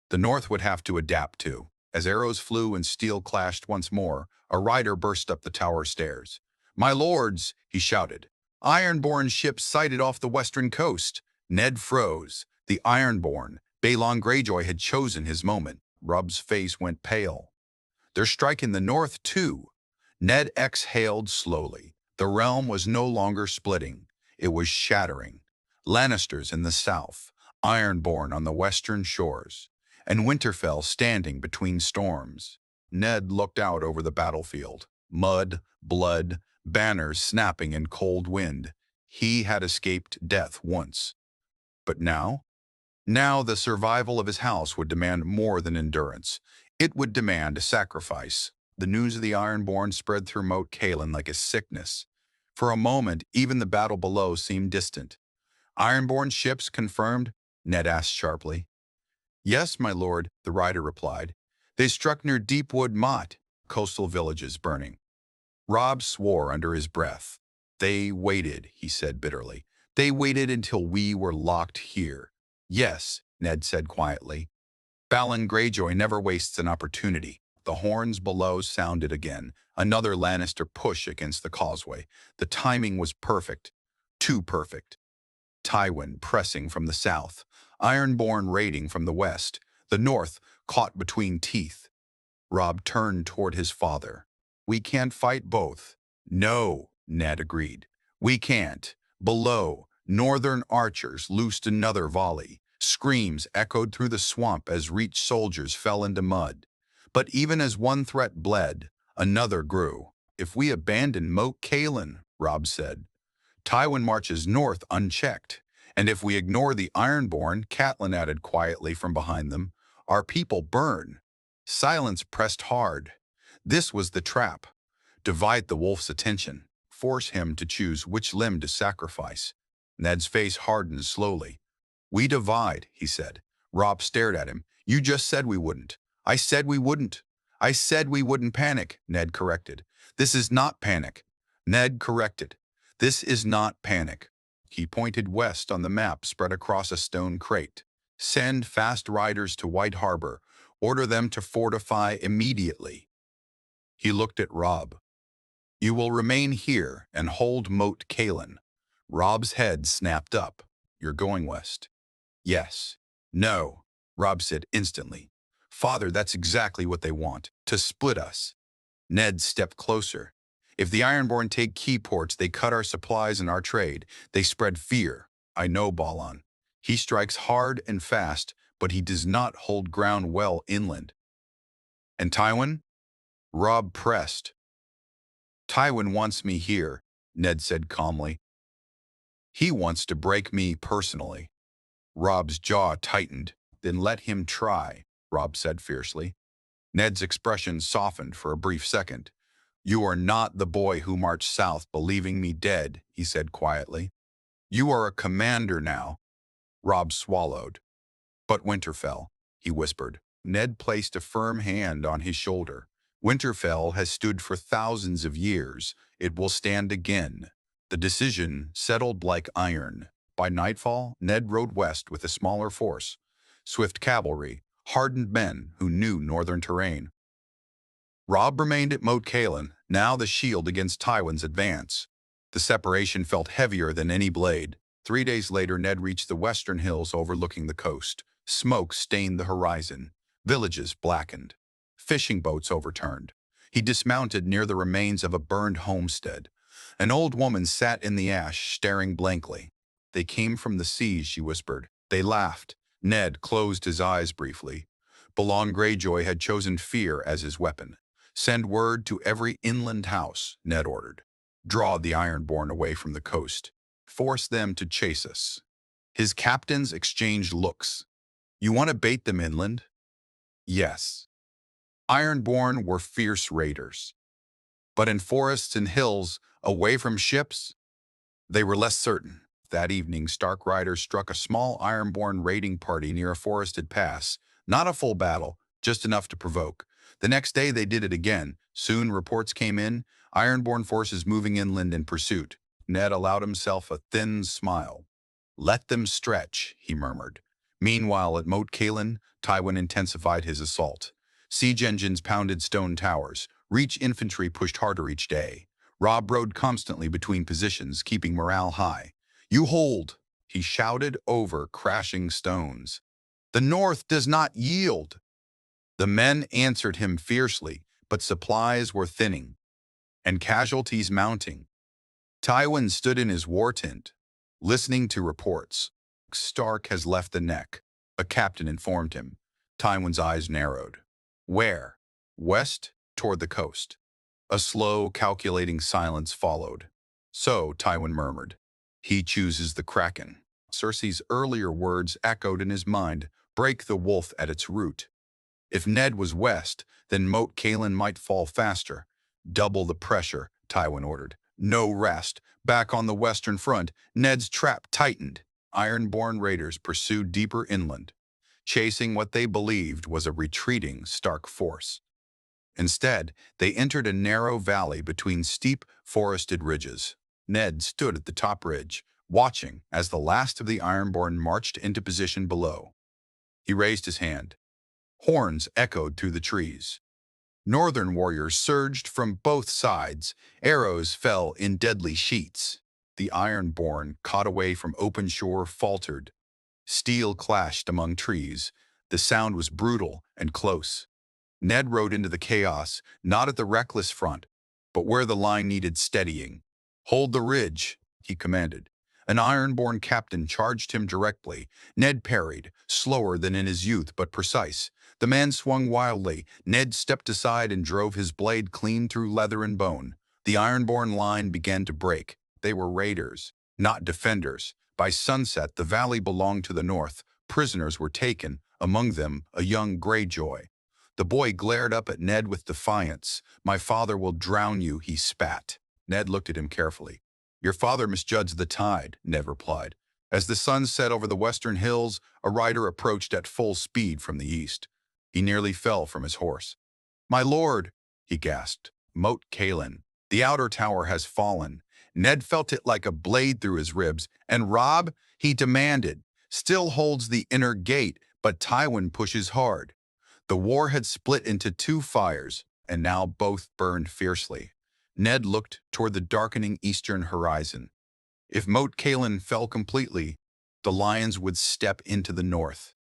[SPEAKER 1] The North would have to adapt too. As arrows flew and steel clashed once more, a rider burst up the tower stairs. "My lords," he shouted. "Ironborn ships sighted off the western coast." Ned froze. The Ironborn. Balon Greyjoy had chosen his moment. Robb's face went pale. "They're striking the North too." Ned exhaled slowly. The realm was no longer splitting. It was shattering. Lannisters in the south, Ironborn on the western shores, and Winterfell standing between storms. Ned looked out over the battlefield. Mud, blood, banners snapping in cold wind. He had escaped death once. But now? Now the survival of his house would demand more than endurance. It would demand a sacrifice. The news of the Ironborn spread through Moat Cailin like a sickness. For a moment, even the battle below seemed distant. "Ironborn ships confirmed?" Ned asked sharply. "Yes, my lord," the rider replied. "They struck near Deepwood Moat, coastal villages burning." Robb swore under his breath. "They waited," he said bitterly. "They waited until we were locked here." "Yes," Ned said quietly. "Balon Greyjoy never wastes an opportunity." The horns below sounded again. Another Lannister push against the causeway. The timing was perfect. Too perfect. Tywin pressing from the south. Ironborn raiding from the west. The North caught between teeth. Robb turned toward his father. "We can't fight both." "No," Ned agreed. "We can't." Below, northern archers loosed another volley. Screams echoed through the swamp as Reach soldiers fell into mud. But even as one threat bled, another grew. "If we abandon Moat Cailin," Robb said, "Tywin marches north unchecked. And if we ignore the Ironborn," Catelyn added quietly from behind them, "our people burn." Silence pressed hard. This was the trap. Divide the wolf's attention. Force him to choose which limb to sacrifice. Ned's face hardened slowly. "We divide," he said. Robb stared at him. "You just said we wouldn't." "I said we wouldn't." "I said we wouldn't panic," Ned corrected. "This is not panic." Ned corrected. "This is not panic." He pointed west on the map spread across a stone crate. "Send fast riders to White Harbor. Order them to fortify immediately." He looked at Robb. "You will remain here and hold Moat Cailin." Robb's head snapped up. "You're going west." "Yes." "No," Robb said instantly. "Father, that's exactly what they want, to split us." Ned stepped closer. "If the Ironborn take key ports, they cut our supplies and our trade. They spread fear. I know Balon. He strikes hard and fast, but he does not hold ground well inland." "And Tywin?" Robb pressed. "Tywin wants me here," Ned said calmly. "He wants to break me personally." Robb's jaw tightened. "Then let him try," Robb said fiercely. Ned's expression softened for a brief second. "You are not the boy who marched south believing me dead," he said quietly. "You are a commander now." Robb swallowed. "But Winterfell," he whispered. Ned placed a firm hand on his shoulder. "Winterfell has stood for thousands of years. It will stand again." The decision settled like iron. By nightfall, Ned rode west with a smaller force, swift cavalry, hardened men who knew northern terrain. Robb remained at Moat Cailin, now the shield against Tywin's advance. The separation felt heavier than any blade. 3 days later, Ned reached the western hills overlooking the coast. Smoke stained the horizon. Villages blackened. Fishing boats overturned. He dismounted near the remains of a burned homestead. An old woman sat in the ash, staring blankly. "They came from the sea," she whispered. They laughed. Ned closed his eyes briefly. Balon Greyjoy had chosen fear as his weapon. "Send word to every inland house," Ned ordered. "Draw the Ironborn away from the coast. Force them to chase us." His captains exchanged looks. "You want to bait them inland?" "Yes." Ironborn were fierce raiders. But in forests and hills, away from ships, they were less certain. That evening, Stark riders struck a small Ironborn raiding party near a forested pass. Not a full battle, just enough to provoke. The next day they did it again. Soon reports came in, Ironborn forces moving inland in pursuit. Ned allowed himself a thin smile. "Let them stretch," he murmured. Meanwhile, at Moat Cailin, Tywin intensified his assault. Siege engines pounded stone towers. Reach infantry pushed harder each day. Robb rode constantly between positions, keeping morale high. "You hold," he shouted over crashing stones. "The North does not yield." The men answered him fiercely, but supplies were thinning, and casualties mounting. Tywin stood in his war tent, listening to reports. "Stark has left the Neck," a captain informed him. Tywin's eyes narrowed. "Where?" "West, toward the coast." A slow, calculating silence followed. "So," Tywin murmured, "he chooses the Kraken." Cersei's earlier words echoed in his mind, "Break the wolf at its root." If Ned was west, then Moat Cailin might fall faster. "Double the pressure," Tywin ordered. No rest. Back on the western front, Ned's trap tightened. Ironborn raiders pursued deeper inland, chasing what they believed was a retreating Stark force. Instead, they entered a narrow valley between steep, forested ridges. Ned stood at the top ridge, watching as the last of the Ironborn marched into position below. He raised his hand. Horns echoed through the trees. Northern warriors surged from both sides. Arrows fell in deadly sheets. The Ironborn, caught away from open shore, faltered. Steel clashed among trees. The sound was brutal and close. Ned rode into the chaos, not at the reckless front, but where the line needed steadying. "Hold the ridge," he commanded. An Ironborn captain charged him directly. Ned parried, slower than in his youth but precise. The man swung wildly. Ned stepped aside and drove his blade clean through leather and bone. The Ironborn line began to break. They were raiders, not defenders. By sunset, the valley belonged to the north. Prisoners were taken, among them a young Greyjoy. The boy glared up at Ned with defiance. "My father will drown you," he spat. Ned looked at him carefully. "Your father misjudged the tide," Ned replied. As the sun set over the western hills, a rider approached at full speed from the east. He nearly fell from his horse. "My lord," he gasped. "Moat Cailin. The outer tower has fallen." Ned felt it like a blade through his ribs. "And Robb," he demanded, "still holds the inner gate, but Tywin pushes hard." The war had split into two fires, and now both burned fiercely. Ned looked toward the darkening eastern horizon. If Moat Cailin fell completely, the lions would step into the north.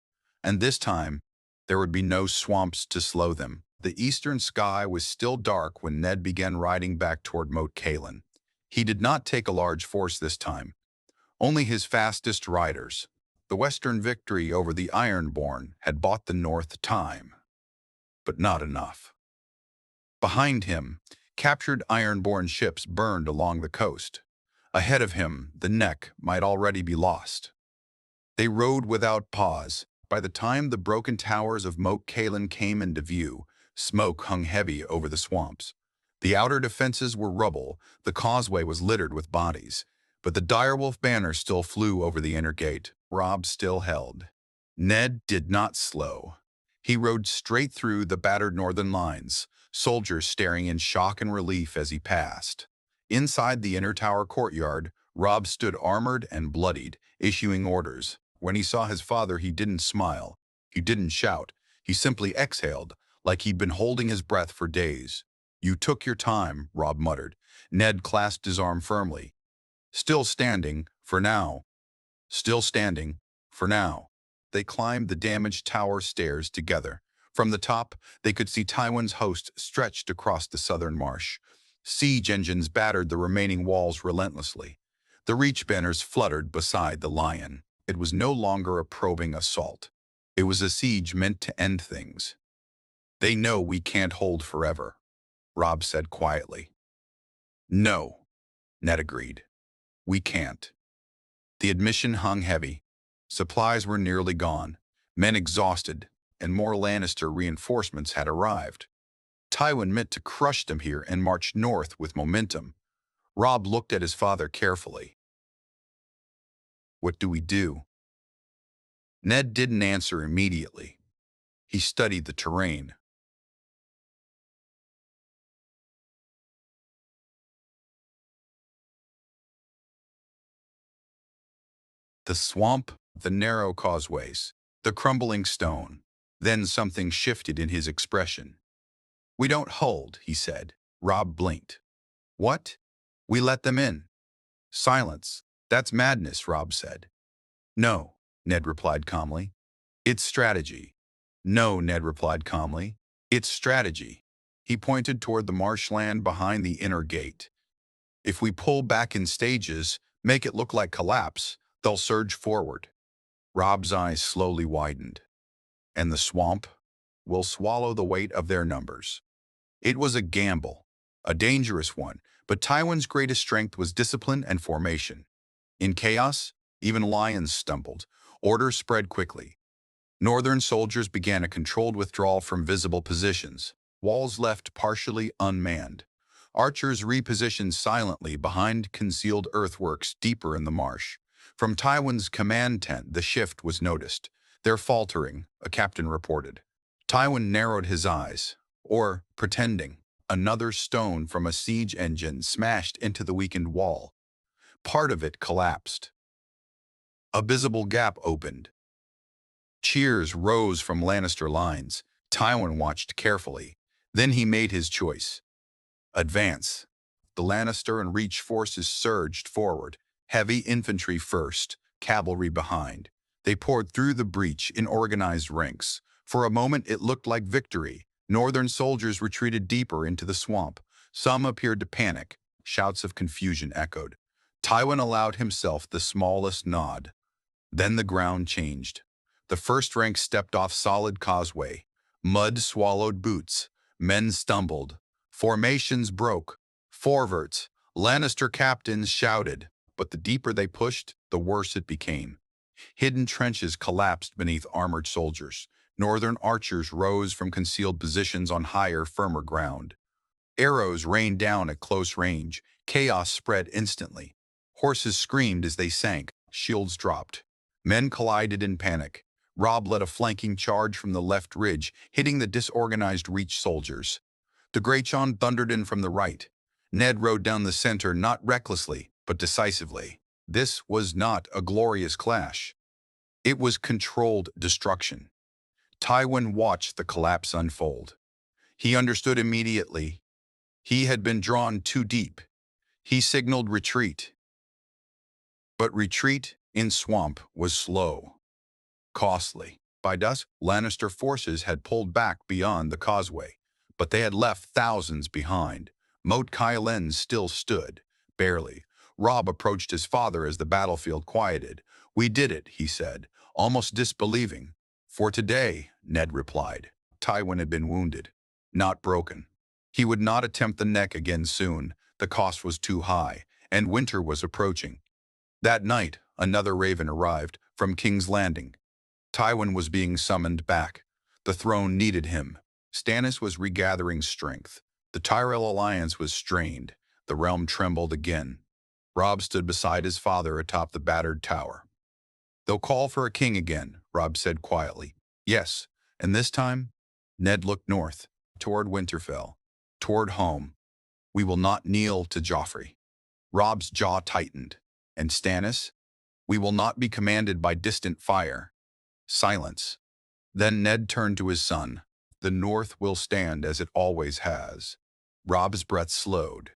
[SPEAKER 1] And this time, there would be no swamps to slow them. The eastern sky was still dark when Ned began riding back toward Moat Cailin. He did not take a large force this time, only his fastest riders. The western victory over the Ironborn had bought the north time, but not enough. Behind him, captured Ironborn ships burned along the coast. Ahead of him, the Neck might already be lost. They rode without pause. By the time the broken towers of Moat Cailin came into view, smoke hung heavy over the swamps. The outer defenses were rubble, the causeway was littered with bodies, but the direwolf banner still flew over the inner gate. Robb still held. Ned did not slow. He rode straight through the battered northern lines, soldiers staring in shock and relief as he passed. Inside the inner tower courtyard, Robb stood armored and bloodied, issuing orders. When he saw his father, he didn't smile. He didn't shout. He simply exhaled, like he'd been holding his breath for days. "You took your time," Robb muttered. Ned clasped his arm firmly. "Still standing, for now. Still standing, for now." They climbed the damaged tower stairs together. From the top, they could see Tywin's host stretched across the southern marsh. Siege engines battered the remaining walls relentlessly. The Reach banners fluttered beside the lion. It was no longer a probing assault. It was a siege meant to end things. "They know we can't hold forever," Robb said quietly. "No," Ned agreed. "We can't." The admission hung heavy. Supplies were nearly gone, men exhausted, and more Lannister reinforcements had arrived. Tywin meant to crush them here and march north with momentum. Robb looked at his father carefully. "What do we do?" Ned didn't answer immediately. He studied the terrain. The swamp, the narrow causeways, the crumbling stone. Then something shifted in his expression. "We don't hold," he said. Robb blinked. "What?" "We let them in." Silence. "That's madness," Robb said. "No," Ned replied calmly. "It's strategy." "No," Ned replied calmly. "It's strategy." He pointed toward the marshland behind the inner gate. "If we pull back in stages, make it look like collapse, they'll surge forward." Robb's eyes slowly widened. "And the swamp will swallow the weight of their numbers." It was a gamble, a dangerous one, but Tywin's greatest strength was discipline and formation. In chaos, even lions stumbled. Order spread quickly. Northern soldiers began a controlled withdrawal from visible positions. Walls left partially unmanned. Archers repositioned silently behind concealed earthworks deeper in the marsh. From Tywin's command tent, the shift was noticed. "They're faltering," a captain reported. Tywin narrowed his eyes, or pretending. Another stone from a siege engine smashed into the weakened wall. Part of it collapsed. A visible gap opened. Cheers rose from Lannister lines. Tywin watched carefully. Then he made his choice. Advance. The Lannister and Reach forces surged forward, heavy infantry first, cavalry behind. They poured through the breach in organized ranks. For a moment it looked like victory. Northern soldiers retreated deeper into the swamp. Some appeared to panic. Shouts of confusion echoed. Tywin allowed himself the smallest nod. Then the ground changed. The first rank stepped off solid causeway. Mud swallowed boots. Men stumbled. Formations broke. Forwards. Lannister captains shouted. But the deeper they pushed, the worse it became. Hidden trenches collapsed beneath armored soldiers. Northern archers rose from concealed positions on higher, firmer ground. Arrows rained down at close range. Chaos spread instantly. Horses screamed as they sank. Shields dropped. Men collided in panic. Robb led a flanking charge from the left ridge, hitting the disorganized Reach soldiers. The Greyjohn thundered in from the right. Ned rode down the center not recklessly, but decisively. This was not a glorious clash. It was controlled destruction. Tywin watched the collapse unfold. He understood immediately. He had been drawn too deep. He signaled retreat. But retreat in swamp was slow, costly. By dusk, Lannister forces had pulled back beyond the causeway, but they had left thousands behind. Moat Cailin still stood, barely. Robb approached his father as the battlefield quieted. "We did it," he said, almost disbelieving. "For today," Ned replied. Tywin had been wounded, not broken. He would not attempt the neck again soon. The cost was too high, and winter was approaching. That night, another raven arrived from King's Landing. Tywin was being summoned back. The throne needed him. Stannis was regathering strength. The Tyrell alliance was strained. The realm trembled again. Robb stood beside his father atop the battered tower. "They'll call for a king again," Robb said quietly. "Yes, and this time?" Ned looked north, toward Winterfell, toward home. "We will not kneel to Joffrey." Robb's jaw tightened. And Stannis, we will not be commanded by distant fire. Silence. Then Ned turned to his son. The North will stand as it always has. Robb's breath slowed.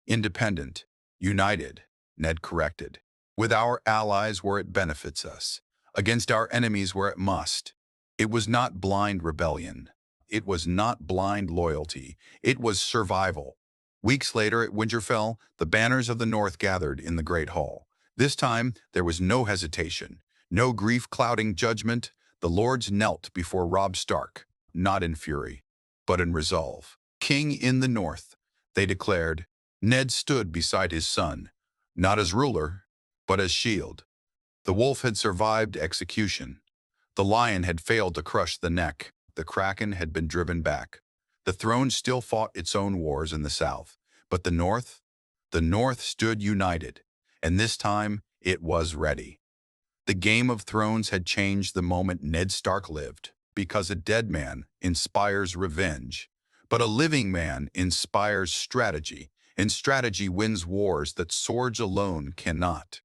[SPEAKER 1] Independent, united, Ned corrected. With our allies where it benefits us, against our enemies where it must. It was not blind rebellion. It was not blind loyalty. It was survival. Weeks later at Winterfell, the banners of the North gathered in the Great Hall. This time, there was no hesitation, no grief-clouding judgment. The lords knelt before Robb Stark, not in fury, but in resolve. King in the North, they declared. Ned stood beside his son, not as ruler, but as shield. The wolf had survived execution. The lion had failed to crush the neck. The kraken had been driven back. The throne still fought its own wars in the south, but the North stood united, and this time it was ready. The Game of Thrones had changed the moment Ned Stark lived, because a dead man inspires revenge, but a living man inspires strategy, and strategy wins wars that swords alone cannot.